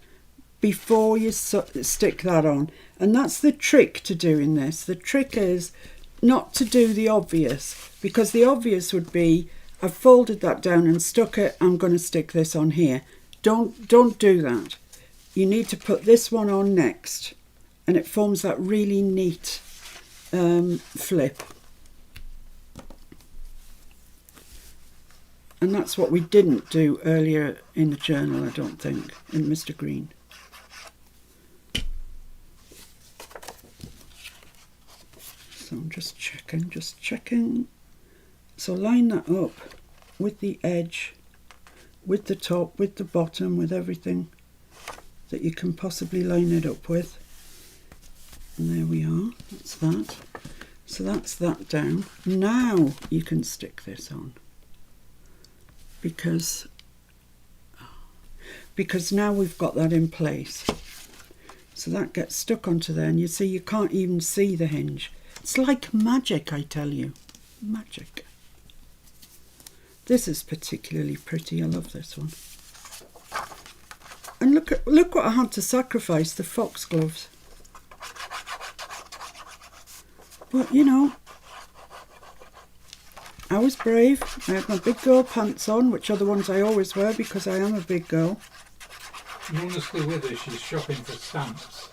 Speaker 1: before you stick that on. And that's the trick to doing this. The trick is not to do the obvious, because the obvious would be, I've folded that down and stuck it, I'm going to stick this on here. Don't do that. You need to put this one on next, and it forms that really neat flip. And that's what we didn't do earlier in the journal, I don't think, in Mr. Green. So I'm just checking. So line that up with the edge, with the top, with the bottom, with everything that you can possibly line it up with. And there we are, that's that. So that's that down. Now you can stick this on. Because now we've got that in place. So that gets stuck onto there, and you see you can't even see the hinge. It's like magic, I tell you. Magic. This is particularly pretty. I love this one. And look what I had to sacrifice, the foxgloves. But you know, I was brave. I had my big girl pants on, which are the ones I always wear because I am a big girl.
Speaker 2: Lorna's still with us. She's shopping for stamps.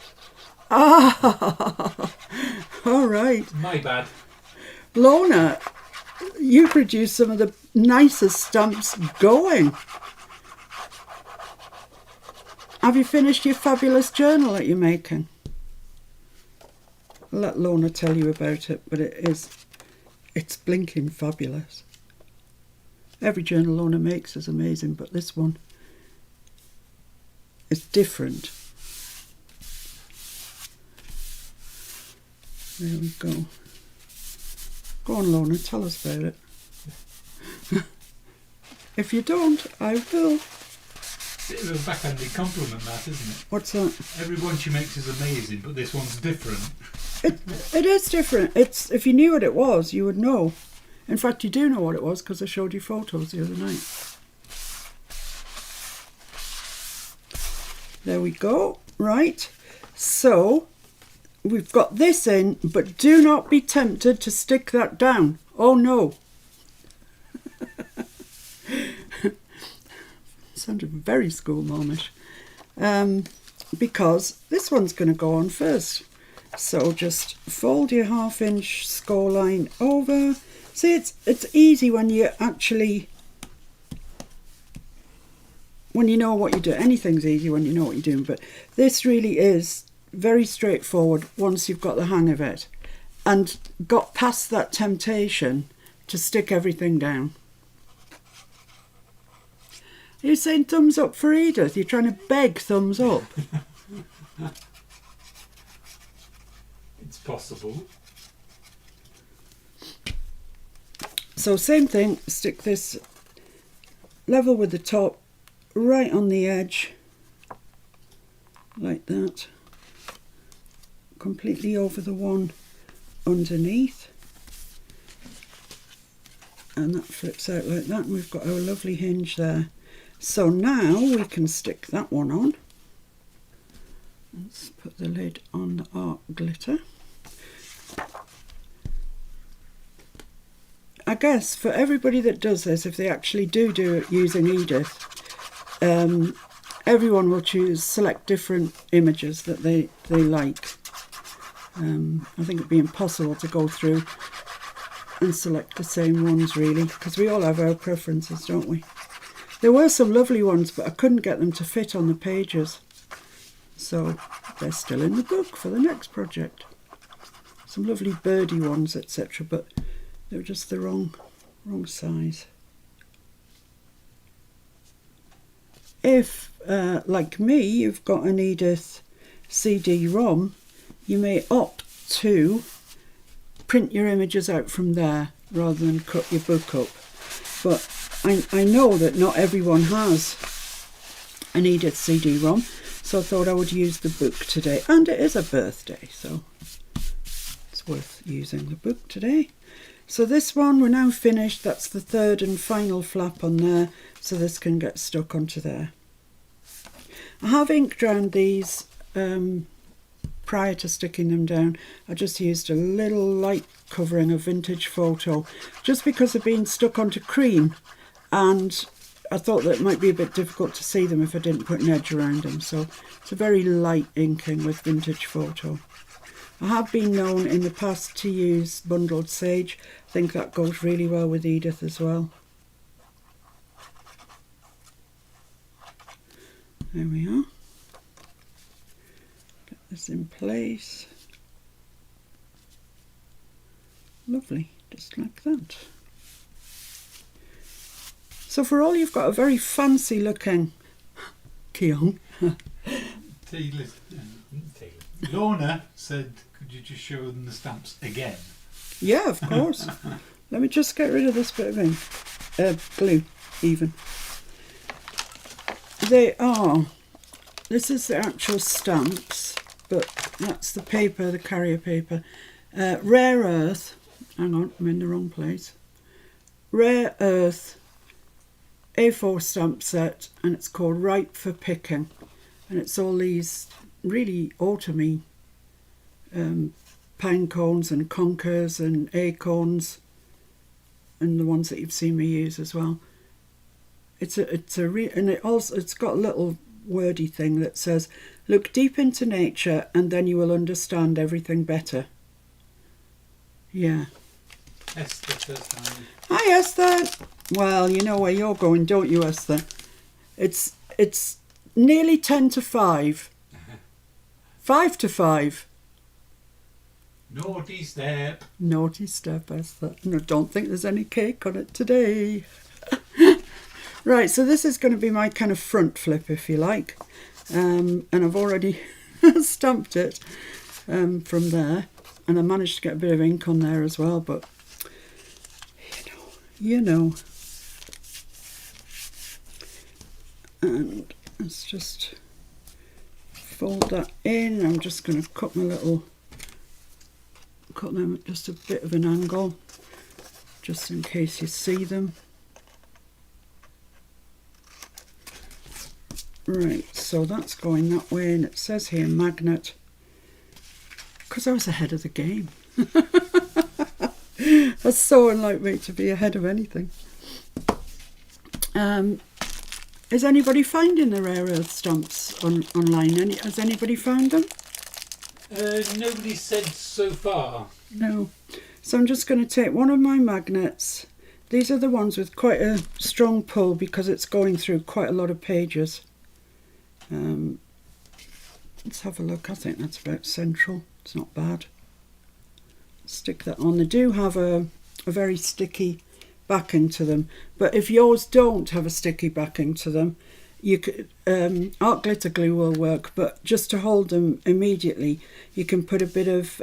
Speaker 1: Ah, all right.
Speaker 2: My bad.
Speaker 1: Lorna, you produced some of the nicest stamps going. Have you finished your fabulous journal that you're making? I'll let Lorna tell you about it, but it's blinking fabulous. Every journal Lorna makes is amazing, but this one is different. There we go. Go on, Lorna, tell us about it. If you don't, I will.
Speaker 2: Bit of a backhanded compliment, that, isn't it?
Speaker 1: What's that?
Speaker 2: Every one she makes is amazing, but this one's different.
Speaker 1: It is different. It's, if you knew what it was, you would know. In fact, you do know what it was because I showed you photos the other night. There we go. Right. So we've got this in, but do not be tempted to stick that down. Oh no. Sounded very school momish. Because this one's going to go on first. So just fold your 1/2 inch score line over. See, it's easy when you actually, when you know what you're doing. Anything's easy when you know what you're doing, but this really is very straightforward once you've got the hang of it and got past that temptation to stick everything down. You're saying thumbs up for Edith? You're trying to beg thumbs up?
Speaker 2: It's possible.
Speaker 1: So same thing, stick this level with the top, right on the edge, like that, completely over the one underneath, and that flips out like that, and we've got our lovely hinge there. So now we can stick that one on. Let's put the lid on the art glitter. I guess for everybody that does this, if they actually do it using Edith, everyone will select different images that they like. I think it'd be impossible to go through and select the same ones really, because we all have our preferences, don't we? There were some lovely ones, but I couldn't get them to fit on the pages, so they're still in the book for the next project. Some lovely birdie ones, etc., but they were just the wrong size. If, like me, you've got an Edith CD-ROM, you may opt to print your images out from there rather than cut your book up. But I know that not everyone has an Edith CD-ROM, so I thought I would use the book today. And it is a birthday, so it's worth using the book today. So this one, we're now finished. That's the third and final flap on there, so this can get stuck onto there. I have ink drowned these prior to sticking them down. I just used a little light covering of Vintage Photo, just because they're being stuck onto cream, and I thought that it might be a bit difficult to see them if I didn't put an edge around them. So it's a very light inking with Vintage Photo. I have been known in the past to use bundled sage. I think that goes really well with Edith as well. There we are. Get this in place. Lovely, just like that. So for all, you've got a very fancy looking Keon.
Speaker 2: Lorna said, could you just show them the stamps again?
Speaker 1: Yeah, of course. Let me just get rid of this bit of ink. Glue, even. They are, this is the actual stamps, but that's the paper, the carrier paper. Rare Earth, hang on, I'm in the wrong place. Rare Earth A4 stamp set, and it's called Ripe for Picking. And it's all these really autumny pine cones and conkers and acorns, and the ones that you've seen me use as well. And it's got a little wordy thing that says, "Look deep into nature, and then you will understand everything better." Yeah.
Speaker 2: Esther, first time.
Speaker 1: Hi, Esther. Well, you know where you're going, don't you, Esther? It's nearly 10 to 5. 5 to 5.
Speaker 2: Naughty step.
Speaker 1: Naughty step, Esther. No, don't think there's any cake on it today. Right, so this is going to be my kind of front flip, if you like. And I've already stamped it from there. And I managed to get a bit of ink on there as well, but you know. And let's just fold that in. I'm just going to cut them at just a bit of an angle, just in case you see them. Right, so that's going that way, and it says here magnet, because I was ahead of the game. That's so unlike me to be ahead of anything. Is anybody finding the Rare Earth stamps online? Has anybody found them?
Speaker 2: Nobody said so far.
Speaker 1: No. So I'm just going to take one of my magnets. These are the ones with quite a strong pull because it's going through quite a lot of pages. Let's have a look. I think that's about central. It's not bad. Stick that on. They do have a very sticky backing to them, but if yours don't have a sticky backing to them, you could art glitter glue will work, but just to hold them immediately you can put a bit of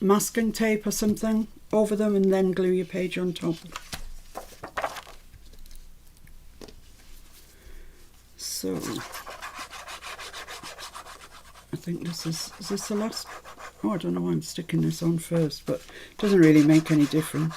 Speaker 1: masking tape or something over them and then glue your page on top. So I think this is this the last? Oh, I don't know why I'm sticking this on first, but it doesn't really make any difference.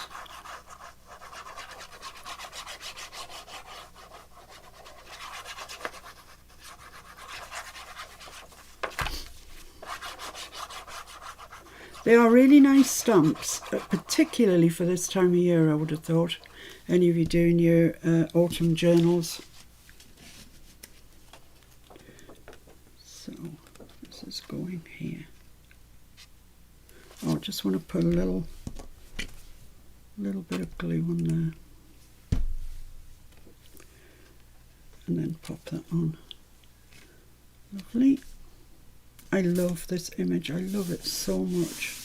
Speaker 1: They are really nice stamps, particularly for this time of year, I would have thought. Any of you doing your autumn journals. So, this is going here. Oh, I just want to put a little bit of glue on there. And then pop that on. Lovely. I love this image. I love it so much.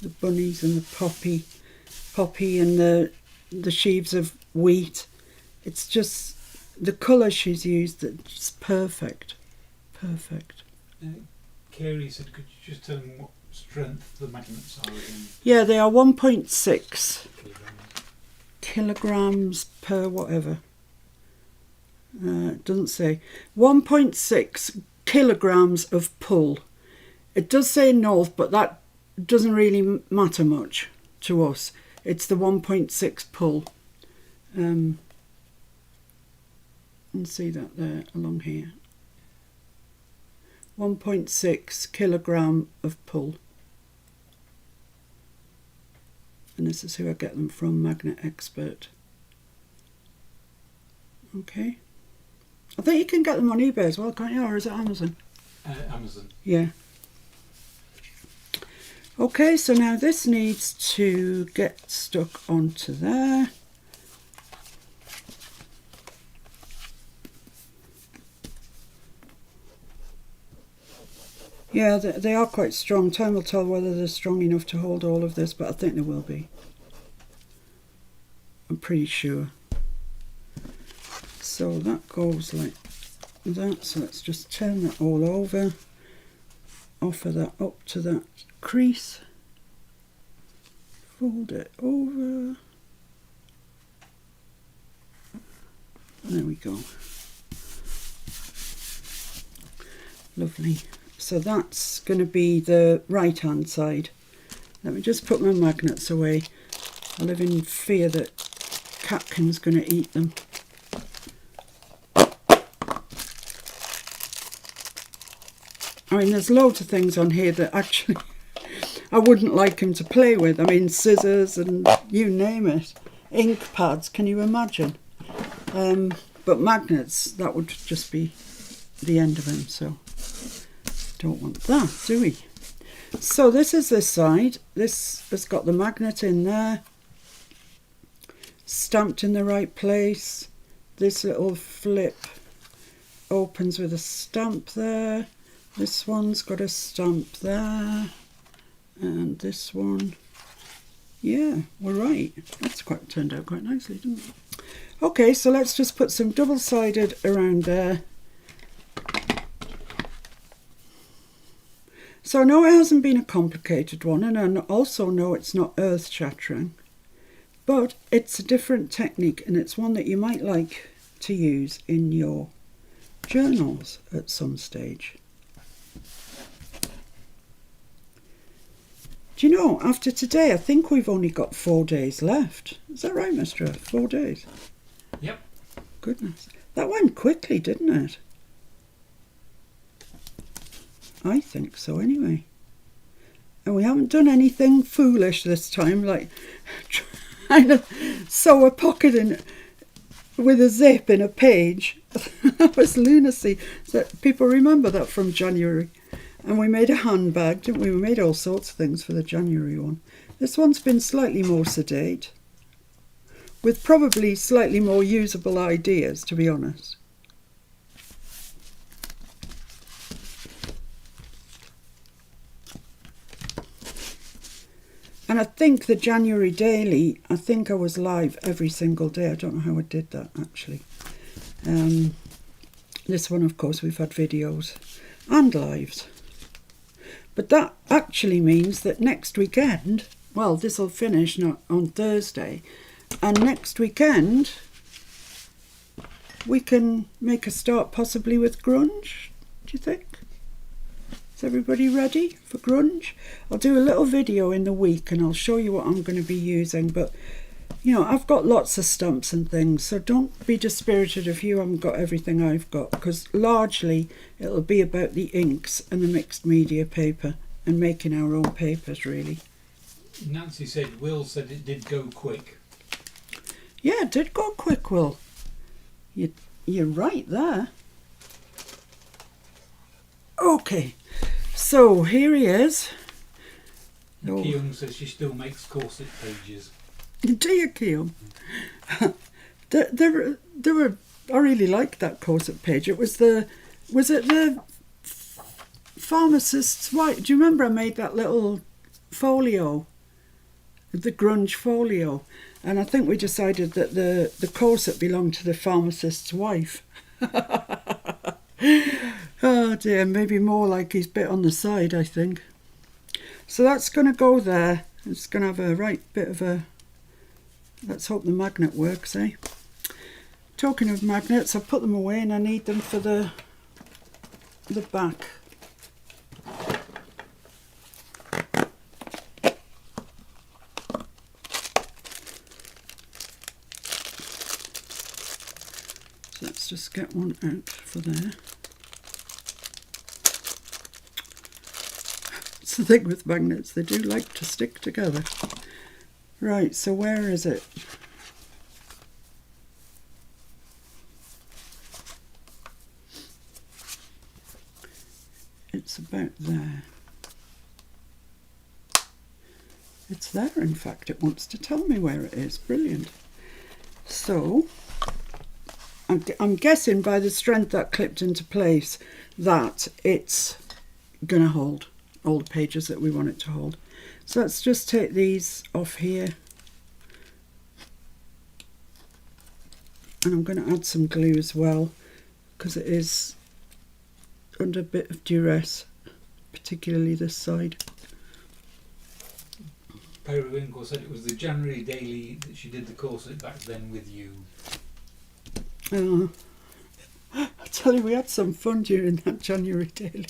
Speaker 1: The bunnies and the poppy and the sheaves of wheat. It's just the colour she's used. It's just perfect. Perfect.
Speaker 2: Carrie said, could you just tell them what strength the magnets are again?
Speaker 1: Yeah, they are 1.6 kilograms per whatever. It doesn't say. 1.6 kilograms of pull. It does say north, but that doesn't really matter much to us. It's the 1.6 pull. And see that there along here. 1.6 kilogram of pull. And this is who I get them from, Magnet Expert. Okay. I think you can get them on eBay as well, can't you? Or is it Amazon?
Speaker 2: Amazon.
Speaker 1: Yeah. Okay, so now this needs to get stuck onto there. Yeah, they are quite strong. Time will tell whether they're strong enough to hold all of this, but I think they will be. I'm pretty sure. So that goes like that. So let's just turn that all over. Offer that up to that crease. Fold it over. There we go. Lovely. So that's going to be the right hand side. Let me just put my magnets away. I live in fear that Catkin's going to eat them. I mean, there's loads of things on here that actually I wouldn't like him to play with. I mean, scissors and you name it. Ink pads, can you imagine? But magnets, that would just be the end of him, so don't want that, do we? So this is this side. This has got the magnet in there, stamped in the right place. This little flip opens with a stamp there. This one's got a stamp there, and this one, yeah, we're right. That's quite turned out quite nicely, didn't it? Okay, so let's just put some double-sided around there. So I know it hasn't been a complicated one, and I also know it's not earth-shattering, but it's a different technique, and it's one that you might like to use in your journals at some stage. Do you know, after today, I think we've only got 4 days left. Is that right, Mr. Earth? 4 days?
Speaker 2: Yep.
Speaker 1: Goodness. That went quickly, didn't it? I think so, anyway. And we haven't done anything foolish this time, like trying to sew a pocket in with a zip in a page. That was lunacy. So people remember that from January. And we made a handbag, didn't we? We made all sorts of things for the January one. This one's been slightly more sedate, with probably slightly more usable ideas, to be honest. And I think the January daily, I think I was live every single day. I don't know how I did that, actually. This one, of course, we've had videos and lives. But that actually means that next weekend, well, this will finish on Thursday, and next weekend we can make a start possibly with grunge, do you think? Is everybody ready for grunge? I'll do a little video in the week and I'll show you what I'm going to be using, but you know, I've got lots of stumps and things, so don't be dispirited if you haven't got everything I've got, because largely it'll be about the inks and the mixed media paper and making our own papers, really.
Speaker 2: Nancy said, Will said it did go quick.
Speaker 1: Yeah, it did go quick, Will. You're right there. Okay, so here he is.
Speaker 2: Keung says she still makes corset pages.
Speaker 1: Do you, Keung? there were. I really liked that corset page. It was it the pharmacist's wife? Do you remember I made that little folio, the grunge folio, and I think we decided that the corset belonged to the pharmacist's wife. Oh dear, maybe more like he's bit on the side, I think. So that's going to go there. It's going to have a right bit of a... Let's hope the magnet works, eh? Talking of magnets, I put them away and I need them for the back. So let's just get one out for there. It's the thing with magnets, they do like to stick together. Right, so where is it? It's about there. It's there, in fact. It wants to tell me where it is. Brilliant. So, I'm guessing by the strength that clipped into place that it's going to hold all the pages that we want it to hold. So let's just take these off here. And I'm going to add some glue as well, because it is under a bit of duress, particularly this side.
Speaker 2: Periwinkle said it was the January daily that she did the corset back then with you.
Speaker 1: I tell you, we had some fun during that January daily.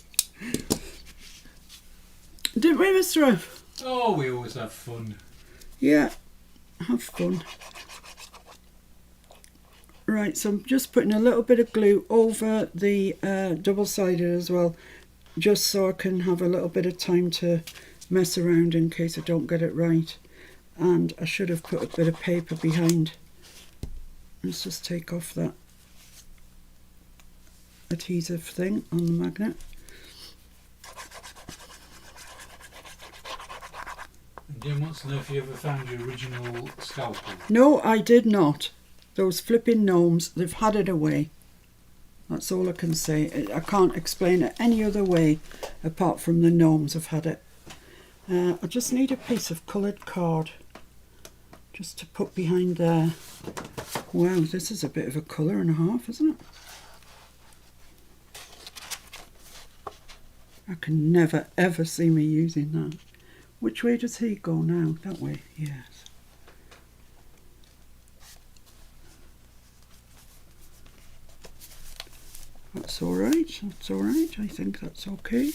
Speaker 1: Didn't we, Mr. F?
Speaker 2: Oh, we always have fun.
Speaker 1: Yeah, have fun. Right, so I'm just putting a little bit of glue over the double-sided as well, just so I can have a little bit of time to mess around in case I don't get it right. And I should have put a bit of paper behind. Let's just take off that adhesive thing on the magnet.
Speaker 2: Jim wants to know if you ever found your original scalpel.
Speaker 1: No, I did not. Those flipping gnomes, they've had it away. That's all I can say. I can't explain it any other way apart from the gnomes have had it. I just need a piece of coloured card just to put behind there. Wow, this is a bit of a colour and a half, isn't it? I can never ever see me using that. Which way does he go now? That way, yes. That's all right, that's all right. I think that's okay.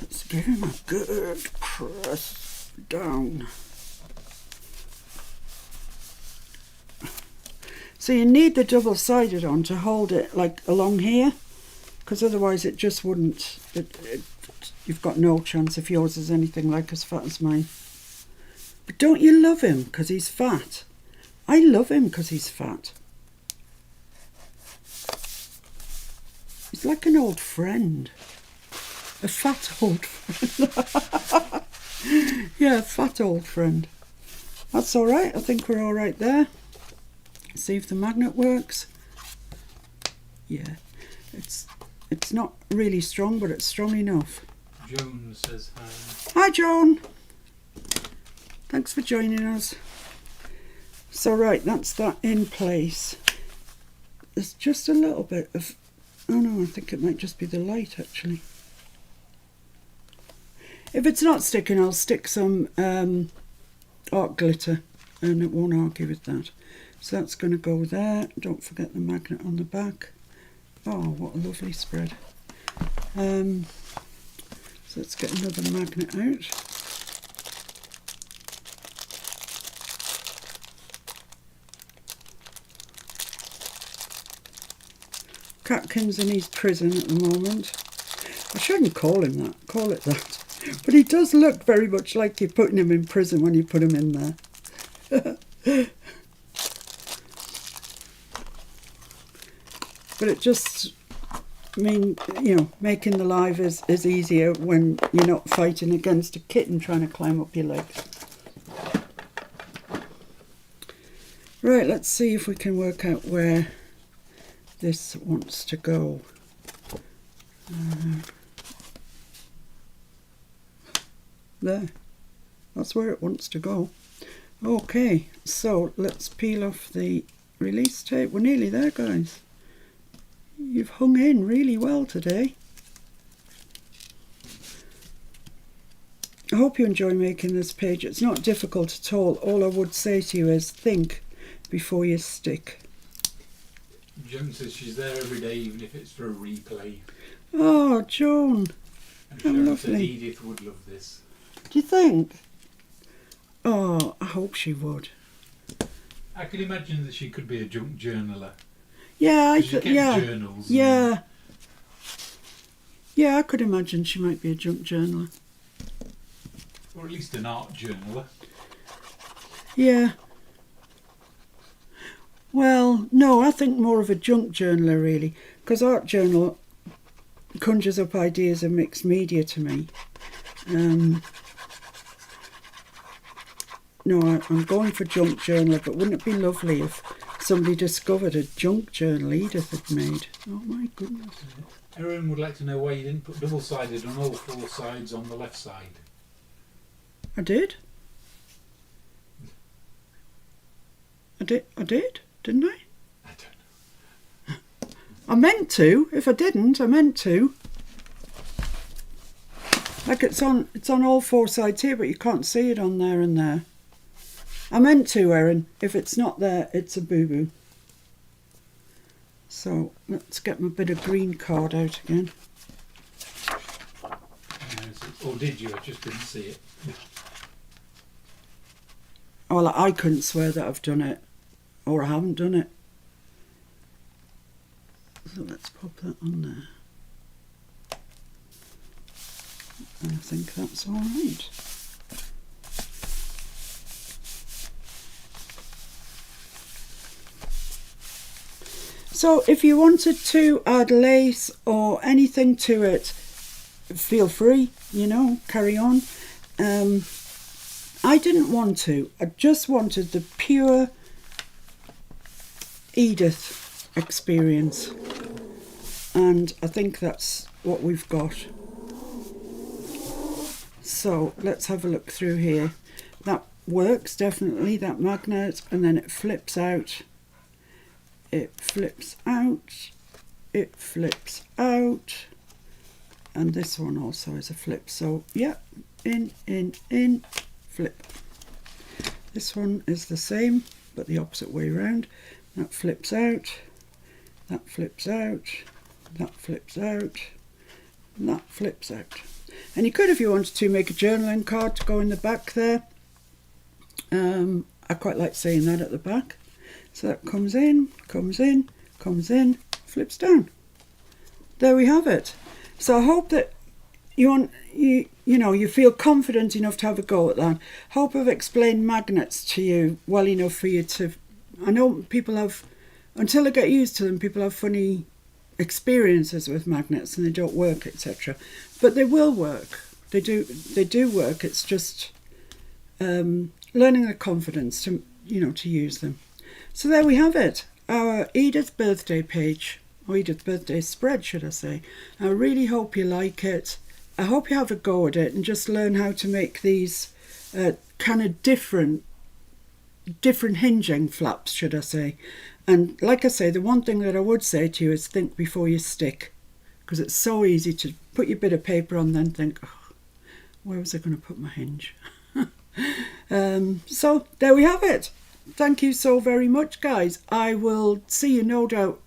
Speaker 1: Let's give him a good press down. So you need the double-sided on to hold it like along here, because otherwise it just wouldn't, you've got no chance if yours is anything like as fat as mine. But don't you love him because he's fat? I love him because he's fat. He's like an old friend. A fat old friend. Yeah, a fat old friend. That's all right. I think we're all right there. See if the magnet works. Yeah, it's not really strong, but it's strong enough.
Speaker 2: Joan says hi.
Speaker 1: Hi, Joan. Thanks for joining us. So right, that's that in place. There's just a little bit of... Oh no, I think it might just be the light actually. If it's not sticking, I'll stick some art glitter and it won't argue with that. So that's going to go there. Don't forget the magnet on the back. Oh, what a lovely spread. So let's get another magnet out. Catkin's in his prison at the moment. I shouldn't call it that. But he does look very much like you're putting him in prison when you put him in there. But it just means, you know, making the live is easier when you're not fighting against a kitten trying to climb up your leg. Right, let's see if we can work out where this wants to go. There, that's where it wants to go. Okay, so let's peel off the release tape. We're nearly there, guys. You've hung in really well today. I hope you enjoy making this page. It's not difficult at all. All I would say to you is think before you stick.
Speaker 2: Joan says she's there every day, even if it's for a replay.
Speaker 1: Oh, Joan.
Speaker 2: And
Speaker 1: How
Speaker 2: Sharon
Speaker 1: lovely.
Speaker 2: said Edith would love this.
Speaker 1: Do you think? Oh, I hope she would.
Speaker 2: I can imagine that she could be a junk journaler.
Speaker 1: Yeah,
Speaker 2: She kept
Speaker 1: yeah,
Speaker 2: journals.
Speaker 1: yeah. Yeah, I could imagine she might be a junk journaler.
Speaker 2: Or at least an art journaler.
Speaker 1: Yeah. Well, no, I think more of a junk journaler really, because art journal conjures up ideas of mixed media to me. No, I'm going for junk journaler, but wouldn't it be lovely if somebody discovered a junk journal Edith had made? Oh my goodness.
Speaker 2: Erin would like to know why you didn't put double-sided on all four sides on the left side.
Speaker 1: I did, didn't I?
Speaker 2: I don't know.
Speaker 1: I meant to. If I didn't, I meant to. Like it's on all four sides here, but you can't see it on there and there. I meant to, Erin. If it's not there, it's a boo-boo. So let's get my bit of green card out again.
Speaker 2: Or did you? I just didn't see it.
Speaker 1: Well, I couldn't swear that I've done it, or I haven't done it. So let's pop that on there. And I think that's all right. So if you wanted to add lace or anything to it, feel free, you know, carry on. I didn't want to. I just wanted the pure Edith experience. And I think that's what we've got. So let's have a look through here. That works definitely, that magnet, and then it flips out. It flips out. It flips out. And this one also is a flip. So yeah, in, flip. This one is the same, but the opposite way around. That flips out. That flips out. That flips out. And that flips out. And you could, if you wanted to, make a journaling card to go in the back there. I quite like saying that at the back. So that comes in, flips down. There we have it. So I hope that you feel confident enough to have a go at that. Hope I've explained magnets to you well enough for you to... I know people have, until I get used to them, people have funny experiences with magnets and they don't work, etc. But they will work. They do work. It's just learning the confidence to use them. So there we have it. Our Edith birthday page, or Edith birthday spread, should I say. I really hope you like it. I hope you have a go at it and just learn how to make these kind of different hinging flaps, should I say. And like I say, the one thing that I would say to you is think before you stick, because it's so easy to put your bit of paper on, then think, oh, where was I going to put my hinge? So there we have it. Thank you so very much, guys. I will see you no doubt,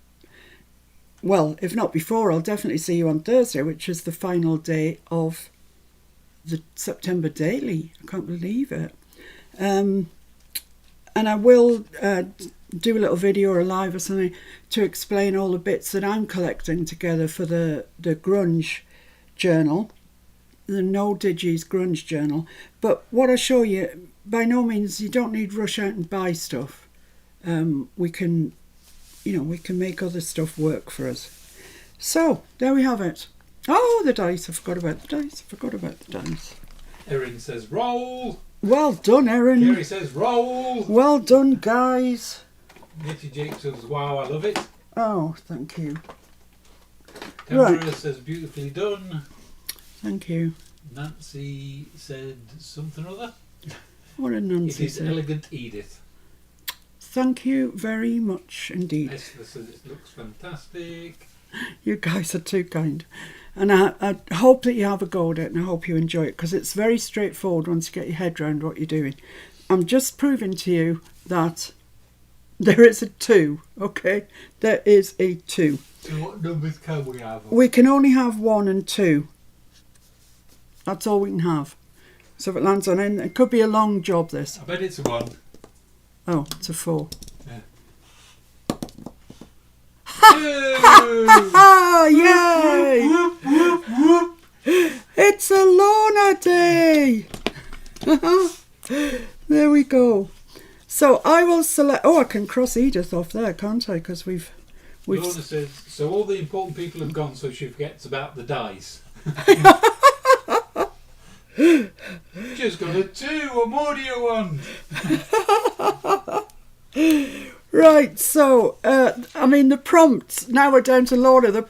Speaker 1: well, if not before, I'll definitely see you on Thursday, which is the final day of the September daily. I can't believe it. And I will do a little video or a live or something to explain all the bits that I'm collecting together for the grunge journal, the No Digis grunge journal. But what I show you, by no means, you don't need to rush out and buy stuff. We can make other stuff work for us. So there we have it. Oh, the dice! I forgot about the dice.
Speaker 2: Erin says roll.
Speaker 1: Well done, Erin.
Speaker 2: Kerry says roll.
Speaker 1: Well done, guys.
Speaker 2: Nettie Jake says wow, I love it.
Speaker 1: Oh, thank you.
Speaker 2: Tamara
Speaker 1: Right.
Speaker 2: says beautifully done.
Speaker 1: Thank you.
Speaker 2: Nancy said something or other.
Speaker 1: What did
Speaker 2: It
Speaker 1: Nancy
Speaker 2: is
Speaker 1: say?
Speaker 2: elegant, Edith.
Speaker 1: Thank you very much indeed.
Speaker 2: Esther says it looks fantastic.
Speaker 1: You guys are too kind. And I hope that you have a go at it, and I hope you enjoy it, because it's very straightforward once you get your head around what you're doing. I'm just proving to you that there is a 2, okay? There is a 2.
Speaker 2: So what numbers can we have?
Speaker 1: We can only have 1 and 2. That's all we can have. So if it lands on end, it could be a long job, this.
Speaker 2: I bet it's a 1.
Speaker 1: Oh, it's a 4.
Speaker 2: Yeah.
Speaker 1: Ah, yay! It's a Lorna day! There we go. So I will select... Oh, I can cross Edith off there, can't I? Because we've
Speaker 2: Lorna says, so all the important people have gone, so she forgets about the dice. Just got a 2, a Mordia 1.
Speaker 1: Right, so, the prompts, now we're down to Lorna, the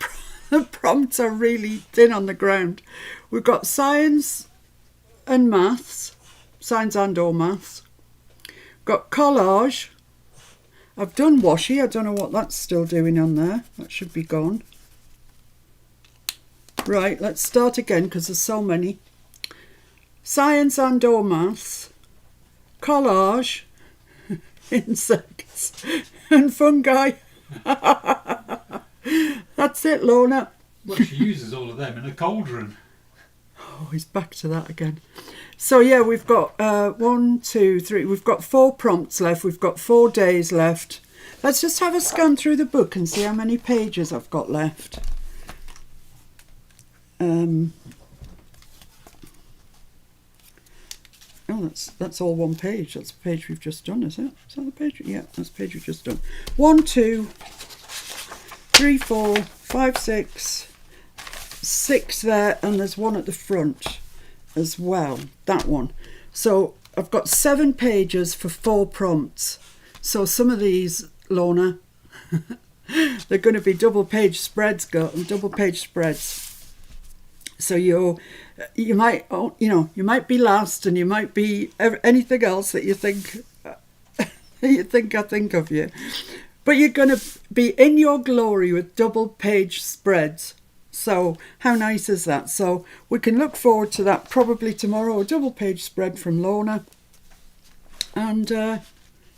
Speaker 1: prompts are really thin on the ground. We've got science and maths, science and or maths. Got collage. I've done washi, I don't know what that's still doing on there. That should be gone. Right, let's start again because there's so many. Science and or maths, collage, insects and fungi. That's it, Lorna.
Speaker 2: Well, she uses all of them in a cauldron.
Speaker 1: Oh, he's back to that again. So yeah, we've got 1, 2, 3. We've got 4 prompts left. We've got 4 days left. Let's just have a scan through the book and see how many pages I've got left. Oh, that's all one page. That's the page we've just done, is it? Is that the page? Yeah, that's the page we've just done. 1, 2, 3, 4, 5, 6. 6 there, and there's one at the front as well. That one. So I've got 7 pages for 4 prompts. So some of these, Lorna, they're going to be double page spreads, So you might be last, and you might be anything else that you think I think of you, but you're going to be in your glory with double page spreads. So how nice is that? So we can look forward to that probably tomorrow. A double page spread from Lorna, and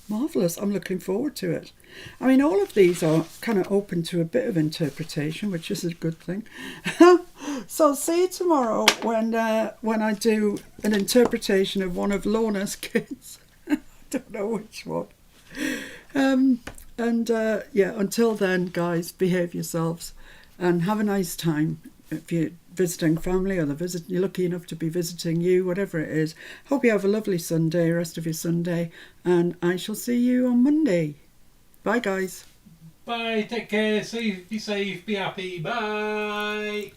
Speaker 1: marvellous. I'm looking forward to it. I mean, all of these are kind of open to a bit of interpretation, which is a good thing. So I'll see you tomorrow when I do an interpretation of one of Lorna's kids. I don't know which one. Until then, guys, behave yourselves and have a nice time. If you're visiting family or you're lucky enough to be visiting you, whatever it is, hope you have a lovely Sunday, rest of your Sunday, and I shall see you on Monday. Bye, guys.
Speaker 2: Bye. Take care. Be safe. Be happy. Bye.